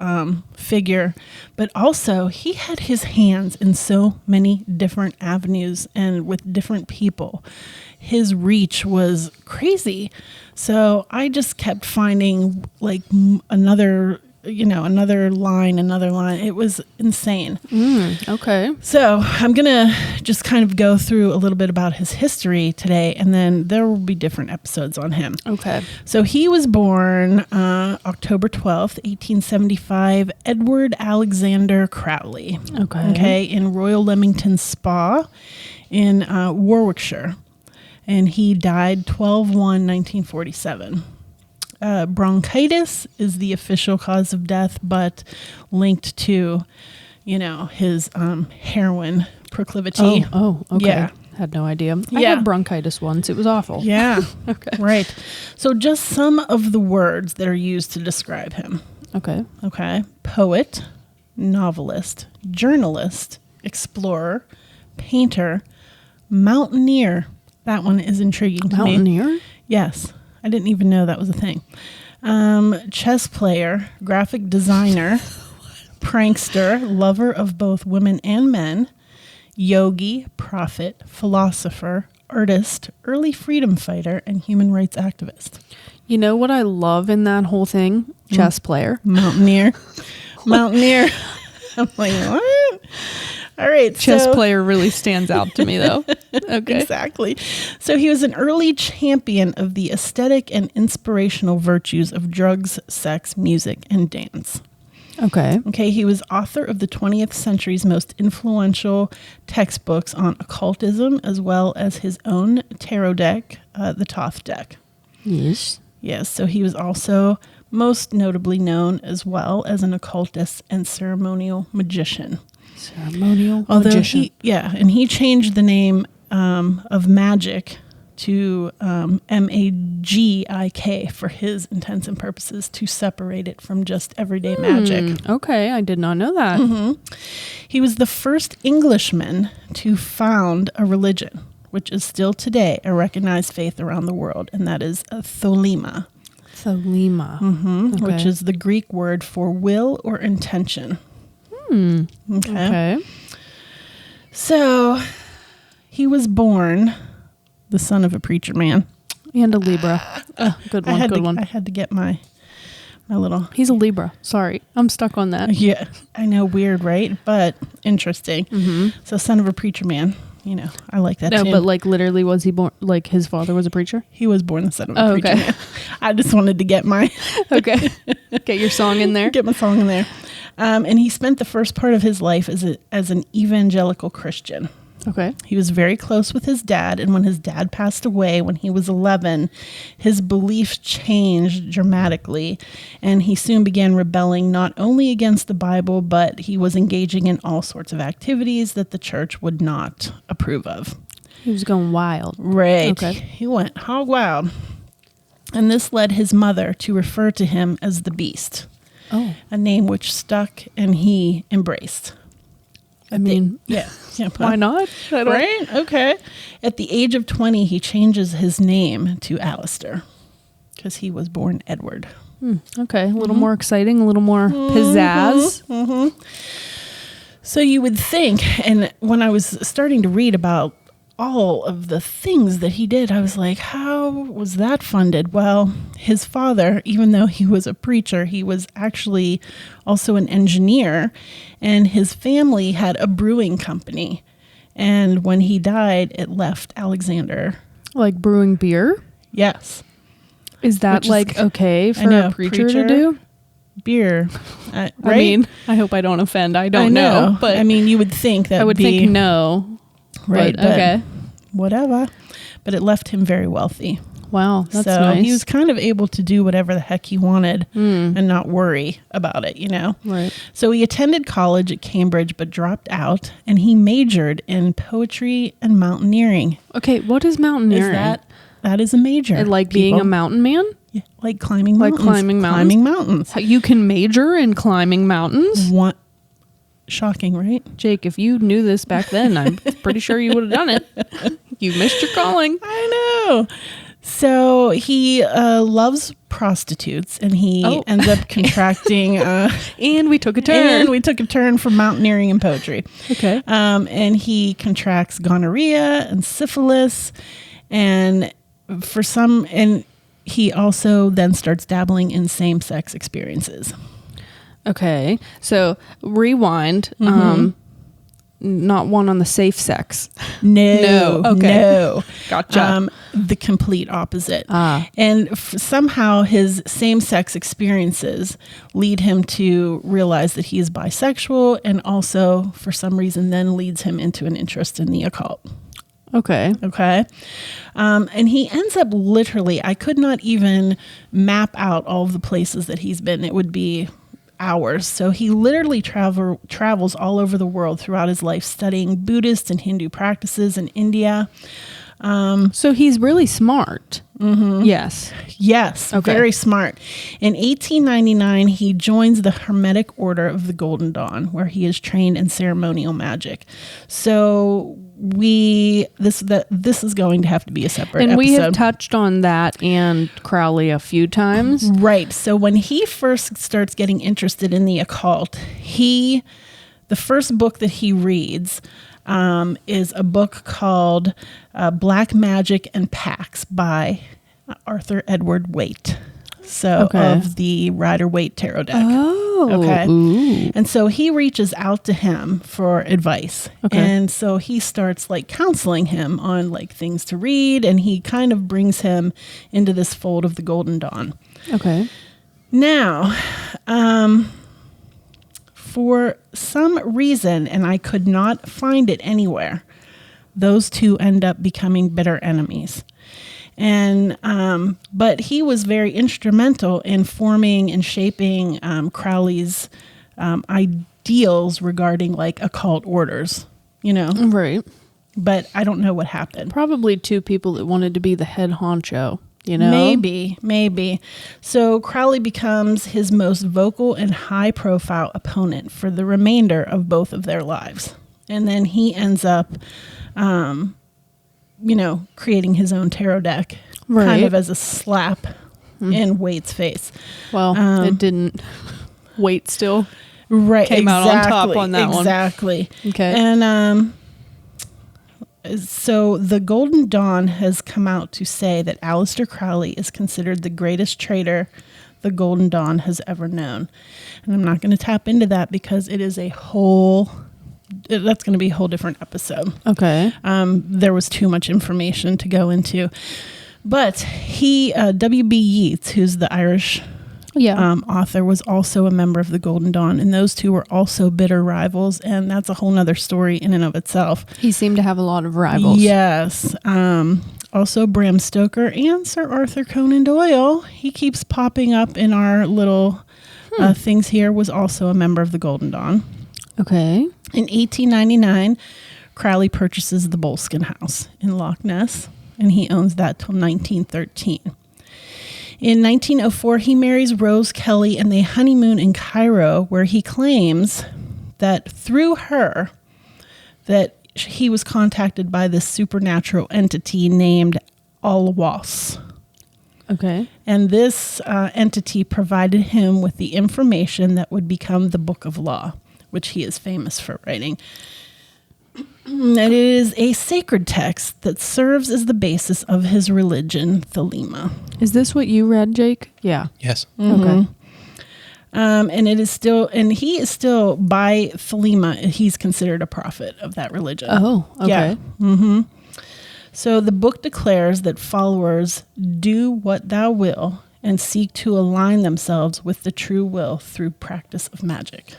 figure, but also he had his hands in so many different avenues and with different people. His reach was crazy. So I just kept finding like another line. It was insane. Okay. So I'm going to just kind of go through a little bit about his history today, and then there will be different episodes on him. Okay. So he was born October 12th, 1875, Edward Alexander Crowley. Okay. In Royal Leamington Spa in Warwickshire. And he died 12/1/1947. Bronchitis is the official cause of death, but linked to, his heroin proclivity. Oh, okay. Yeah. Had no idea. I had bronchitis once. It was awful. Yeah. Okay. Right. So just some of the words that are used to describe him. Okay. Poet, novelist, journalist, explorer, painter, mountaineer. That one is intriguing to me. Mountaineer? Yes. I didn't even know that was a thing. Chess player, graphic designer, prankster, lover of both women and men, yogi, prophet, philosopher, artist, early freedom fighter, and human rights activist. You know what I love in that whole thing? Chess player. Mountaineer. Mountaineer. I'm like, what? All right. Chess player really stands out to me, though. Okay. Exactly. So he was an early champion of the aesthetic and inspirational virtues of drugs, sex, music, and dance. Okay. He was author of the 20th century's most influential textbooks on occultism, as well as his own tarot deck, the Thoth deck. Yes. Yes. So he was also most notably known as well as an occultist and ceremonial magician. Magician. He changed the name of magic to MAGIK for his intents and purposes, to separate it from just everyday magic. Okay, I did not know that. Mm-hmm. He was the first Englishman to found a religion, which is still today a recognized faith around the world, and that is Thelema. Which is the Greek word for will or intention. Okay. So he was born the son of a preacher man. And a Libra. Good one. I had to get my little... He's a Libra. Sorry. I'm stuck on that. Yeah. I know, weird, right? But interesting. Mm-hmm. So son of a preacher man. I like that too. No, but like literally, was he born, like his father was a preacher? He was born the son of a preacher man. I just wanted to get my... Okay. Get your song in there. Get my song in there. And he spent the first part of his life as an evangelical Christian. Okay. He was very close with his dad, and when his dad passed away when he was 11, his beliefs changed dramatically, and he soon began rebelling not only against the Bible, but he was engaging in all sorts of activities that the church would not approve of. He was going wild. Right. Okay. He went hog wild. And this led his mother to refer to him as the Beast. Oh. A name which stuck and he embraced. Yeah, why not? Right? Okay. At the age of 20, he changes his name to Aleister because he was born Edward. Okay. A little more exciting, a little more pizzazz. Mm-hmm. So you would think, and when I was starting to read about all of the things that he did, I was like, how was that funded? Well, his father, even though he was a preacher, he was actually also an engineer, and his family had a brewing company. And when he died, it left Alexander. Like brewing beer? Yes. Is that okay for a preacher to do? Beer. Right? I mean, I hope I don't offend. I don't know. But I mean, you would think that I would think no. Right. But, okay. Whatever. But it left him very wealthy. Wow. That's so nice. he was kind of able to do whatever the heck he wanted and not worry about it, Right. So he attended college at Cambridge, but dropped out, and he majored in poetry and mountaineering. Okay. What is mountaineering? That is a major. And like being a mountain man? Yeah, like climbing mountains. Like climbing mountains? Climbing mountains. You can major in climbing mountains? What? Shocking, right? Jake, if you knew this back then, I'm pretty sure you would have done it. You missed your calling. I know. So he loves prostitutes, and he ends up contracting. And we took a turn. And we took a turn from mountaineering and poetry. Okay. And he contracts gonorrhea and syphilis, and he also then starts dabbling in same-sex experiences. Okay. So rewind. Not one on the safe sex. No. Okay. No. Gotcha. The complete opposite. And somehow his same-sex experiences lead him to realize that he is bisexual, and also for some reason then leads him into an interest in the occult. Okay. And he ends up literally, I could not even map out all of the places that he's been. It would be hours. So he literally travels all over the world throughout his life, studying Buddhist and Hindu practices in India. So he's really smart. Mm-hmm. Yes. Okay. Very smart. In 1899, he joins the Hermetic Order of the Golden Dawn, where he is trained in ceremonial magic. So this is going to have to be a separate episode. And we have touched on that and Crowley a few times. Right. So when he first starts getting interested in the occult, the first book that he reads is a book called Black Magic and Pacts by Arthur Edward Waite. So of the Rider-Waite Tarot deck. Oh. Okay. Ooh. And so he reaches out to him for advice. Okay. And so he starts like counseling him on like things to read, and he kind of brings him into this fold of the Golden Dawn. Okay. Now, for some reason, and I could not find it anywhere, those two end up becoming bitter enemies. And but he was very instrumental in forming and shaping Crowley's ideals regarding like occult orders, Right. But I don't know what happened. Probably two people that wanted to be the head honcho, Maybe. So Crowley becomes his most vocal and high-profile opponent for the remainder of both of their lives. And then he ends up creating his own tarot deck, right, kind of as a slap in Waite's face. Well, it didn't. Waite still came out on top on that one. Exactly. Okay. And so the Golden Dawn has come out to say that Aleister Crowley is considered the greatest traitor the Golden Dawn has ever known. And I'm not going to tap into that because it is that's going to be a whole different episode. Okay. There was too much information to go into. But W.B. Yeats, who's the Irish author, was also a member of the Golden Dawn. And those two were also bitter rivals. And that's a whole nother story in and of itself. He seemed to have a lot of rivals. Yes. Also Bram Stoker and Sir Arthur Conan Doyle. He keeps popping up in our little things here, was also a member of the Golden Dawn. Okay. In 1899, Crowley purchases the Boleskine House in Loch Ness, and he owns that till 1913. In 1904, he marries Rose Kelly, and they honeymoon in Cairo, where he claims that through her, that he was contacted by this supernatural entity named Alwas. Okay. And this entity provided him with the information that would become the Book of Law, which he is famous for writing. And it is a sacred text that serves as the basis of his religion, Thelema. Is this what you read, Jake? Yeah. Yes. Mm-hmm. Okay. And it is still, and he is still, by Thelema, he's considered a prophet of that religion. Oh, okay. Yeah. Mm-hmm. So the book declares that followers do what thou will and seek to align themselves with the true will through practice of magic.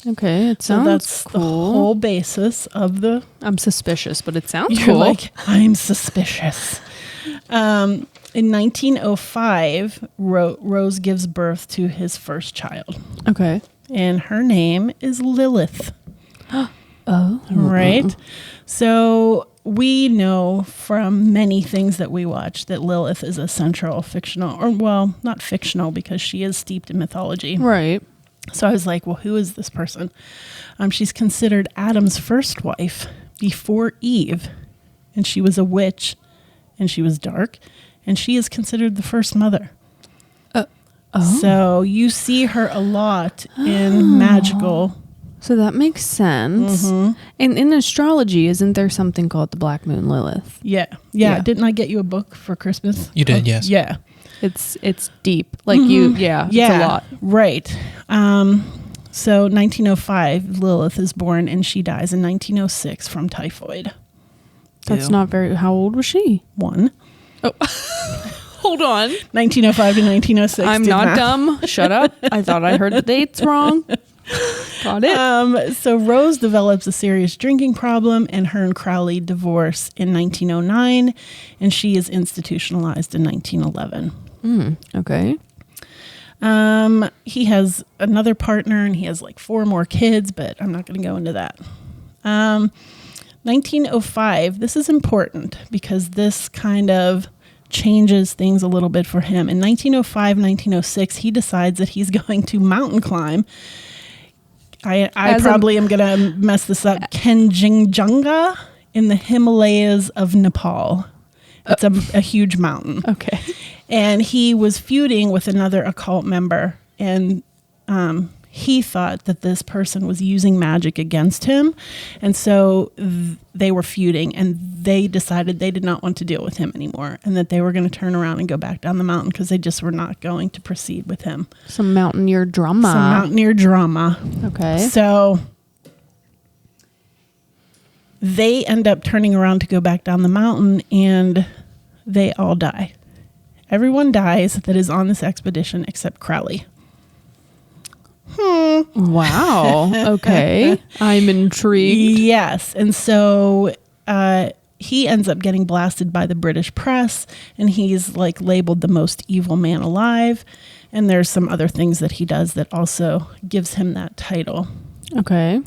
Okay, it sounds that's cool. The whole basis of the... I'm suspicious, but it sounds You're cool. like, I'm suspicious. In 1905, Rose gives birth to his first child. Okay. And her name is Lilith. Oh. Right? So we know from many things that we watch that Lilith is a central fictional, or well, not fictional because she is steeped in mythology. Right. So I was like, well, who is this person? She's considered Adam's first wife before Eve, and she was a witch, and she was dark, and she is considered the first mother. So you see her a lot in magical. So that makes sense. And in astrology, isn't there something called the Black Moon Lilith? Yeah. Didn't I get you a book for Christmas? You did, yes. Yeah. It's deep. Like it's a lot. Right. So 1905, Lilith is born, and she dies in 1906 from typhoid. That's not very... How old was she? 1. Oh. Hold on. 1905 to 1906. I'm not dumb. Shut up. I thought I heard the dates wrong. Got it. So Rose develops a serious drinking problem, and her and Crowley divorce in 1909, and she is institutionalized in 1911. Okay. He has another partner, and he has like 4 more kids, but I'm not going to go into that. 1905, this is important because this kind of changes things a little bit for him. In 1905, 1906, he decides that he's going to mountain climb. I probably am going to mess this up. Kanchenjunga in the Himalayas of Nepal. It's a huge mountain. Okay. And he was feuding with another occult member, and he thought that this person was using magic against him. And so they were feuding, and they decided they did not want to deal with him anymore, and that they were going to turn around and go back down the mountain because they just were not going to proceed with him. Some mountaineer drama. Okay. So they end up turning around to go back down the mountain, and they all die. Everyone dies that is on this expedition except Crowley. Wow. Okay. I'm intrigued. Yes. And so he ends up getting blasted by the British press, and he's like labeled the most evil man alive. And there's some other things that he does that also gives him that title. Okay.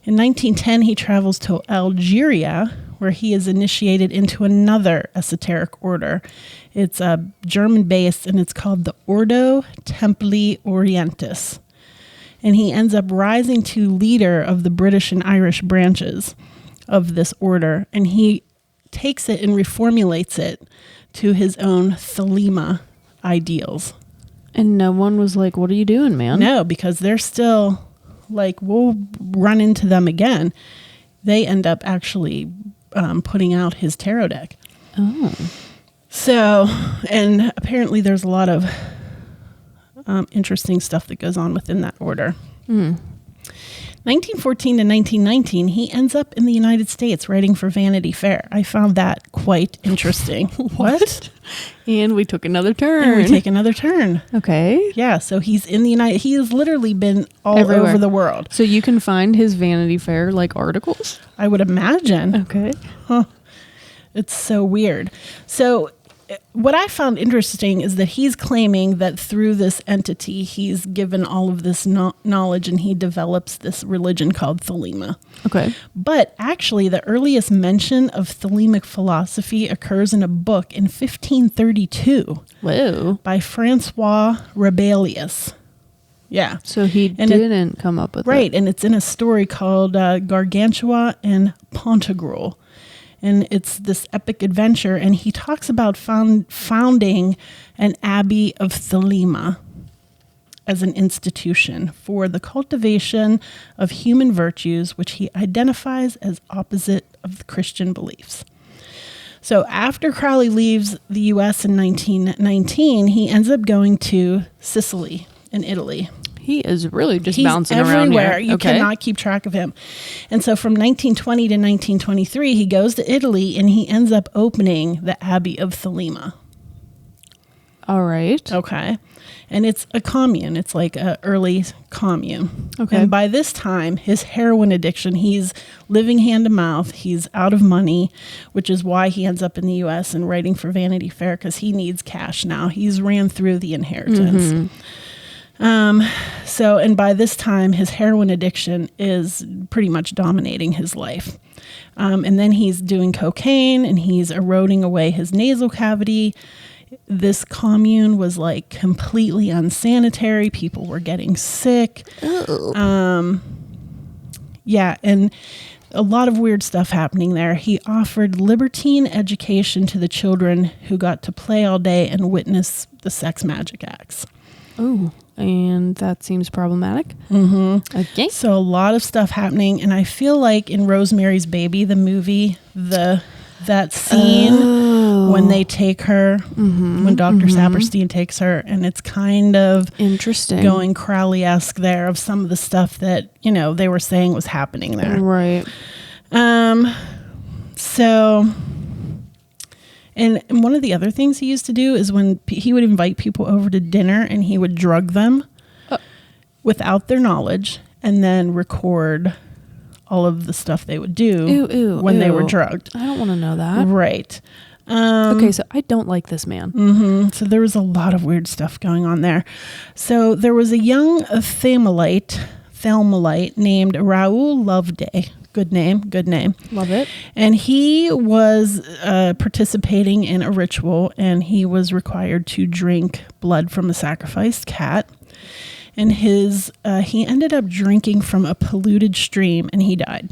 In 1910, he travels to Algeria, where he is initiated into another esoteric order. It's German-based, and it's called the Ordo Templi Orientis. And he ends up rising to leader of the British and Irish branches of this order. And he takes it and reformulates it to his own Thelema ideals. And no one was like, what are you doing, man? No, because they're still like, we'll run into them again. They end up actually putting out his tarot deck. Oh. So, and apparently there's a lot of interesting stuff that goes on within that order. 1914 to 1919, he ends up in the United States writing for Vanity Fair. I found that quite interesting. What? And we took another turn. And we take another turn. Okay. Yeah, so he's in the he has literally been all everywhere over the world. So you can find his Vanity Fair like articles? I would imagine. Okay. Huh. It's so weird. So what I found interesting is that he's claiming that through this entity, he's given all of this knowledge, and he develops this religion called Thelema. Okay. But actually, the earliest mention of Thelemic philosophy occurs in a book in 1532. Whoa. By Francois Rabelais. Yeah. So he didn't come up with it. Right, and it's in a story called Gargantua and Pantagruel. And it's this epic adventure, and he talks about founding an abbey of Thelema as an institution for the cultivation of human virtues, which he identifies as opposite of the Christian beliefs. So after Crowley leaves the U.S. in 1919, he ends up going to Sicily in Italy. He is really just He's bouncing everywhere. around here. You cannot keep track of him. And so from 1920 to 1923, he goes to Italy, and he ends up opening the Abbey of Thelema. All right. Okay. And it's a commune. It's like an early commune. Okay. And by this time, his heroin addiction, he's living hand to mouth. He's out of money, which is why he ends up in the U.S. and writing for Vanity Fair, because he needs cash now. He's ran through the inheritance. So, and by this time, his heroin addiction is pretty much dominating his life. And then he's doing cocaine and he's eroding away his nasal cavity. This commune was like completely unsanitary. People were getting sick. Yeah, and a lot of weird stuff happening there. He offered libertine education to the children who got to play all day and witness the sex magic acts. Oh, and that seems problematic. Mm-hmm. Okay. So a lot of stuff happening, and I feel like in Rosemary's Baby, the movie, that scene when they take her, when Dr. Saperstein takes her, and it's kind of interesting, going Crowley-esque there of some of the stuff that, you know, they were saying was happening there. Right. So, and one of the other things he used to do is when he would invite people over to dinner and he would drug them without their knowledge and then record all of the stuff they would do when they were drugged. I don't want to know that. Right. Okay, so I don't like this man. Mm-hmm. So there was a lot of weird stuff going on there. So there was a young Thelmalite named Raoul Loveday. Good name. Love it. And he was participating in a ritual, and he was required to drink blood from a sacrificed cat. And he ended up drinking from a polluted stream, and he died.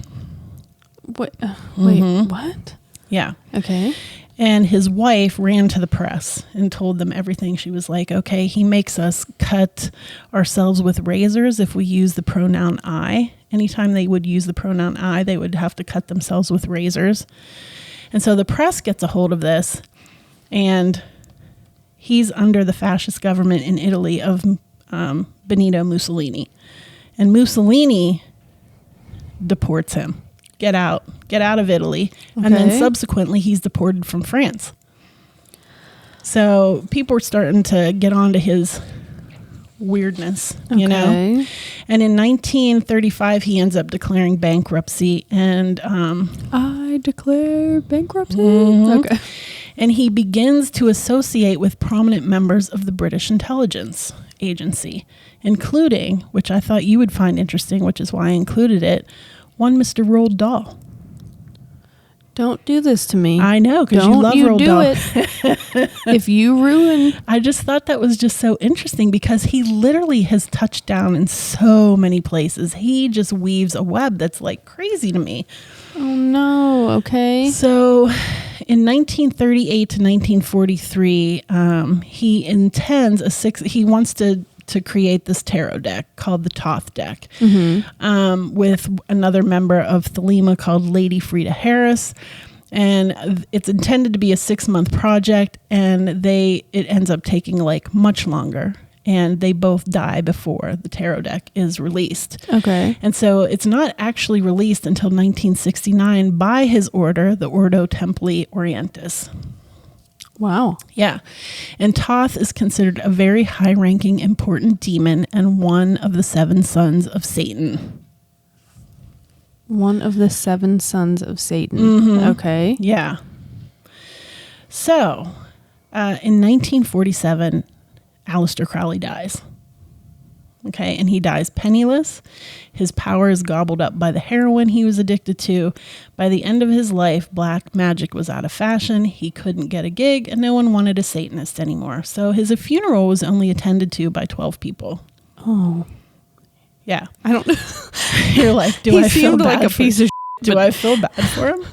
What? Wait, what? Yeah. Okay. And his wife ran to the press and told them everything. She was like, okay, he makes us cut ourselves with razors if we use the pronoun I. Anytime they would use the pronoun I, they would have to cut themselves with razors. And so the press gets a hold of this, and he's under the fascist government in Italy of Benito Mussolini. And Mussolini deports him. Get out of Italy. Okay. And then subsequently he's deported from France. So people were starting to get onto his weirdness, you know. And in 1935 he ends up declaring bankruptcy, and I declare bankruptcy. Okay. And he begins to associate with prominent members of the British intelligence agency, including, which I thought you would find interesting, which is why I included it, one Mr. Roald Dahl. Don't do this to me. I know, because you love Roald Dahl. It. If you ruin... I just thought that was just so interesting because he literally has touched down in so many places. He just weaves a web that's like crazy to me. Oh, no. Okay. So in 1938 to 1943, he wants to create this tarot deck called the Thoth deck, with another member of Thelema called Lady Frida Harris. And it's intended to be a 6-month project, and it ends up taking like much longer. And they both die before the tarot deck is released. Okay. And so it's not actually released until 1969 by his order, the Ordo Templi Orientis. Wow. Yeah. And Thoth is considered a very high-ranking, important demon and one of the 7 sons of Satan. One of the 7 sons of Satan. Okay. Yeah. So, in 1947, Aleister Crowley dies. Okay, and he dies penniless. His power is gobbled up by the heroin he was addicted to. By the end of his life, black magic was out of fashion. He couldn't get a gig, and no one wanted a Satanist anymore. So his funeral was only attended to by 12 people. Oh. Yeah. I don't know. You're like, do I feel bad like a piece of shit, do I feel bad for him?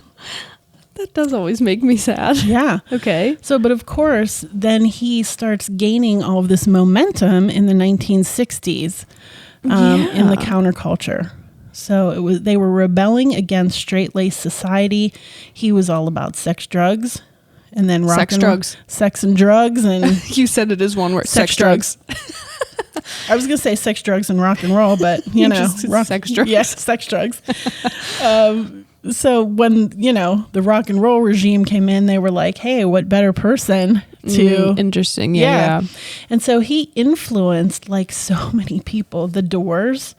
That does always make me sad. Yeah. Okay. So, but of course, then he starts gaining all of this momentum in the 1960s in the counterculture. So they were rebelling against straight-laced society. He was all about sex, drugs, and then sex and drugs, and you said it as one word. Sex drugs. I was gonna say sex, drugs, and rock and roll, but sex drugs. Yes, sex drugs. So when, the rock and roll regime came in, they were like, hey, what better person to... Interesting. Yeah. And so he influenced like so many people. The Doors,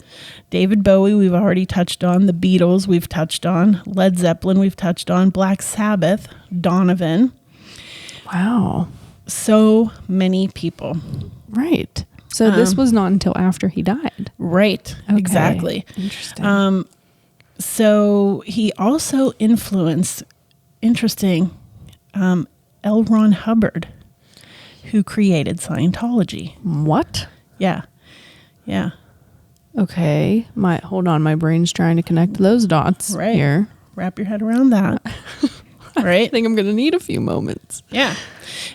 David Bowie, we've already touched on. The Beatles, we've touched on. Led Zeppelin, we've touched on. Black Sabbath, Donovan. Wow. So many people. Right. So this was not until after he died. Right. Okay. Exactly. Interesting. So he also influenced, L. Ron Hubbard, who created Scientology. What? Yeah. Yeah. Okay. Hold on. My brain's trying to connect those dots here. Wrap your head around that. Right. I think I'm going to need a few moments. Yeah.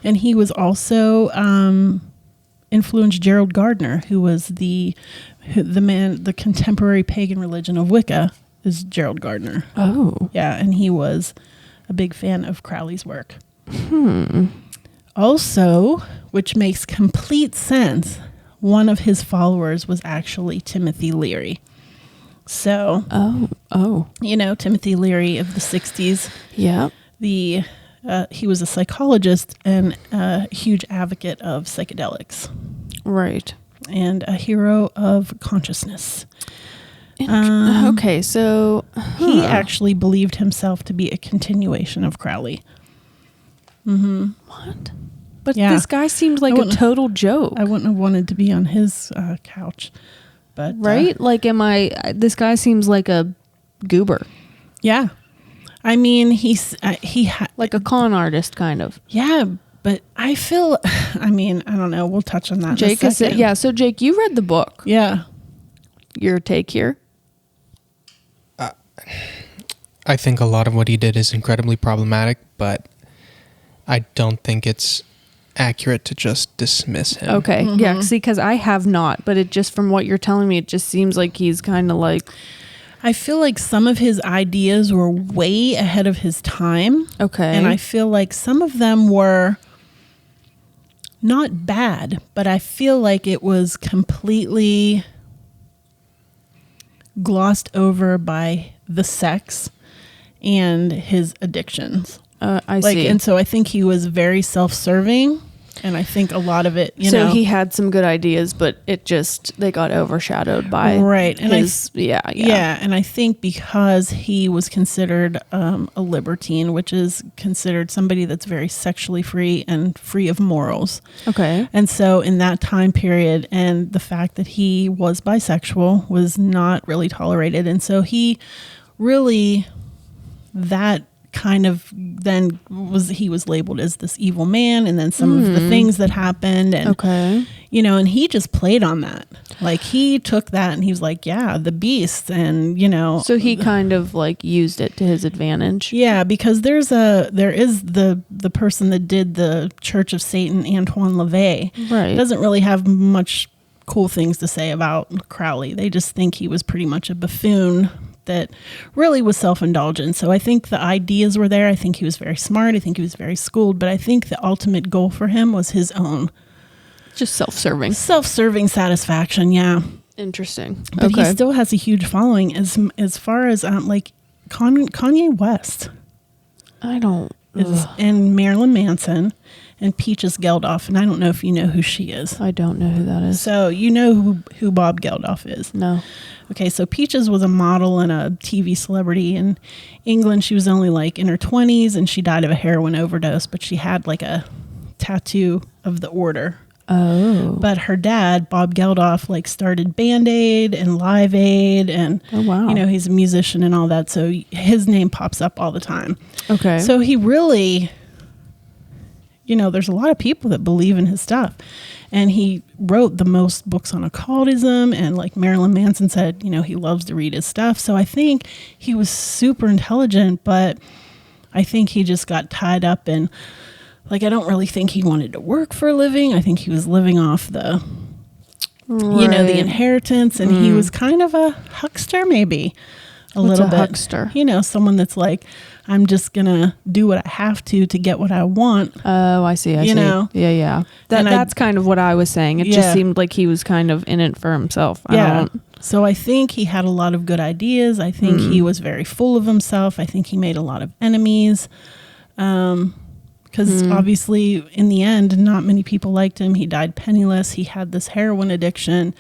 And he was also influenced Gerald Gardner, who was the contemporary pagan religion of Wicca is Gerald Gardner. Oh. Yeah. And he was a big fan of Crowley's work. Also, which makes complete sense, one of his followers was actually Timothy Leary. So, Timothy Leary of the 60s. Yeah. He was a psychologist and a huge advocate of psychedelics. Right. And a hero of consciousness. Okay, so... He actually believed himself to be a continuation of Crowley. What? But this guy seemed like a total joke. I wouldn't have wanted to be on his couch. But right? This guy seems like a goober. Yeah. I mean, he like a con artist, kind of. Yeah, but I feel, I don't know. We'll touch on that Jake in a second. So Jake, you read the book. Yeah. Your take here? I think a lot of what he did is incredibly problematic, but I don't think it's accurate to just dismiss him. Okay. Yeah, see, because I have not, but it just, from what you're telling me, it just seems like he's kind of like... I feel like some of his ideas were way ahead of his time. Okay. And I feel like some of them were not bad, but I feel like it was completely glossed over by the sex and his addictions. I see. And so I think he was very self-serving, and I think a lot of it, so he had some good ideas, but they got overshadowed by and his, and I think because he was considered a libertine, which is considered somebody that's very sexually free and free of morals. Okay. And so in that time period, and the fact that he was bisexual was not really tolerated, and so he really, that kind of then he was labeled as this evil man, and then some of the things that happened, and and he just played on that. Like, he took that and he was like, yeah, the beast, and so he kind of like used it to his advantage. Yeah, because there is the person that did the Church of Satan, Antoine LaVey, right, doesn't really have much cool things to say about Crowley. They just think he was pretty much a buffoon that really was self-indulgent. So I think the ideas were there. I think he was very smart. I think he was very schooled. But I think the ultimate goal for him was his own. Just self-serving. Self-serving satisfaction, yeah. Interesting. But he still has a huge following as far as like Kanye West. And Marilyn Manson and Peaches Geldof. And I don't know if you know who she is. I don't know who that is. So you know who Bob Geldof is? No. Okay, so Peaches was a model and a TV celebrity in England. She was only like in her 20s, and she died of a heroin overdose, but she had like a tattoo of the order. Oh. But her dad, Bob Geldof, like started Band-Aid and Live Aid, and he's a musician and all that, so his name pops up all the time. Okay. So he really, there's a lot of people that believe in his stuff. And he wrote the most books on occultism, and like Marilyn Manson said, he loves to read his stuff. So I think he was super intelligent, but I think he just got tied up in, like, I don't really think he wanted to work for a living. I think he was living off the, the inheritance, and he was kind of a huckster, maybe a little bit. Huckster? Someone that's like, I'm just gonna do what I have to get what I want. Oh, I see. I see. Yeah. That's kind of what I was saying. It just seemed like he was kind of in it for himself. So I think he had a lot of good ideas. I think he was very full of himself. I think he made a lot of enemies. Because obviously, in the end, not many people liked him. He died penniless. He had this heroin addiction.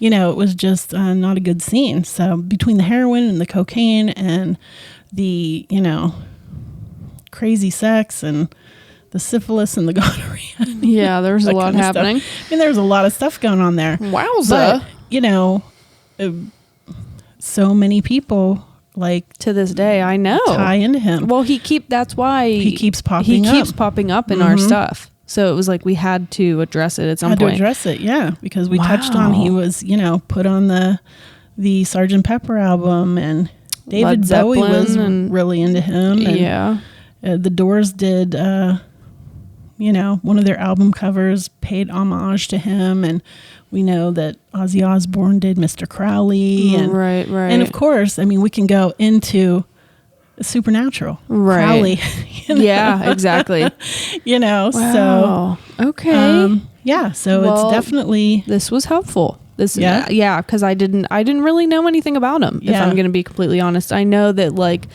It was just not a good scene. So between the heroin and the cocaine and the, crazy sex and the syphilis and the gonorrhea. Yeah, there's a lot happening. I mean, there's a lot of stuff going on there. Wowza. But, so many people to this day, I know, tie into him. Well, that's why he keeps popping up in our stuff. So it was like we had to address it at some point. Had to address it, yeah, because we touched on he was, put on the Sgt. Pepper album, and David Bowie was really into him. And, yeah. The Doors did, one of their album covers paid homage to him, and we know that Ozzy Osbourne did Mr. Crowley. And, right. And of course, I mean, we can go into Supernatural. Right. Crowley. Yeah, exactly. Wow. So. Okay. Yeah, so it's definitely... This was helpful. Yeah, because I didn't really know anything about him, if I'm going to be completely honest. I know that,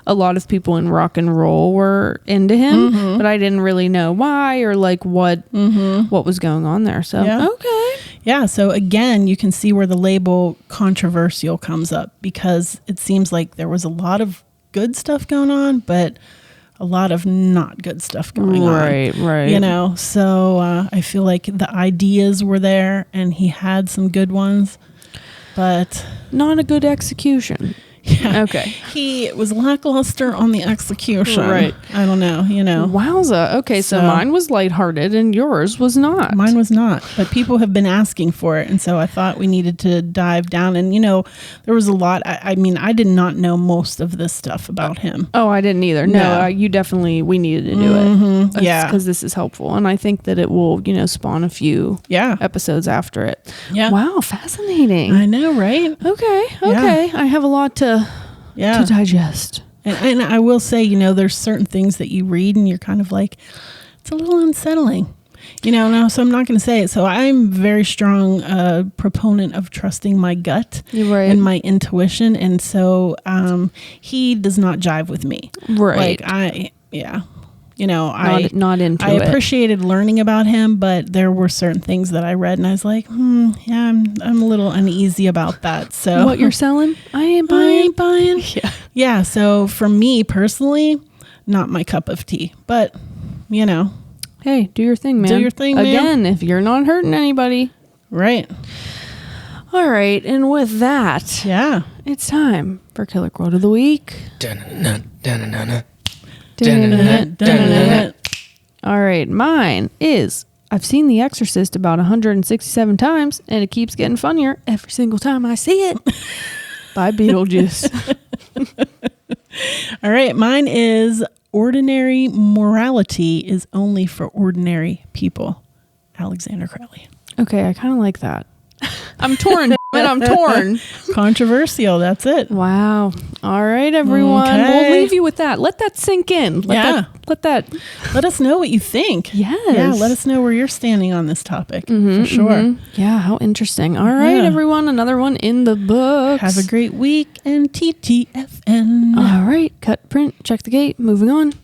a lot of people in rock and roll were into him, but I didn't really know why or what was going on there. So, okay. Yeah. So again, you can see where the label controversial comes up, because it seems like there was a lot of good stuff going on, but a lot of not good stuff going on. Right. So I feel like the ideas were there and he had some good ones, but not a good execution. Yeah. Okay. He was lackluster on the execution. Right. I don't know, Wowza. Okay, so mine was lighthearted and yours was not. Mine was not, but people have been asking for it, and so I thought we needed to dive down. And, there was a lot. I mean, I did not know most of this stuff about him. Oh, I didn't either. No, we needed to do it. Yeah. Because this is helpful, and I think that it will, spawn a few episodes after it. Yeah. Wow, fascinating. I know, right? Okay. Yeah. I have a lot to digest. And I will say, there's certain things that you read and you're kind of like, it's a little unsettling, so I'm not going to say it. So I'm very strong proponent of trusting my gut and my intuition. And so he does not jive with me. Right. Not into I it. appreciated learning about him, but there were certain things that I read and I was like, I'm a little uneasy about that. So what you're selling? I ain't buying. Yeah. Yeah. So for me personally, not my cup of tea, but hey, do your thing, man. Do your thing, man. Again, if you're not hurting anybody. Right. All right. And with that, it's time for Killer Quote of the Week. All right, mine is, I've seen The Exorcist about 167 times, and it keeps getting funnier every single time I see it. By Beetlejuice. All right, mine is, ordinary morality is only for ordinary people. Aleister Crowley. Okay, I kind of like that. I'm torn. I'm torn. Controversial. That's it. Wow. All right, everyone. Okay. We'll leave you with that. Let that sink in. Let us know what you think. Yes. Yeah. Let us know where you're standing on this topic. For sure. Yeah. How interesting. All right, everyone. Another one in the books. Have a great week and TTFN. All right. Cut, print, check the gate. Moving on.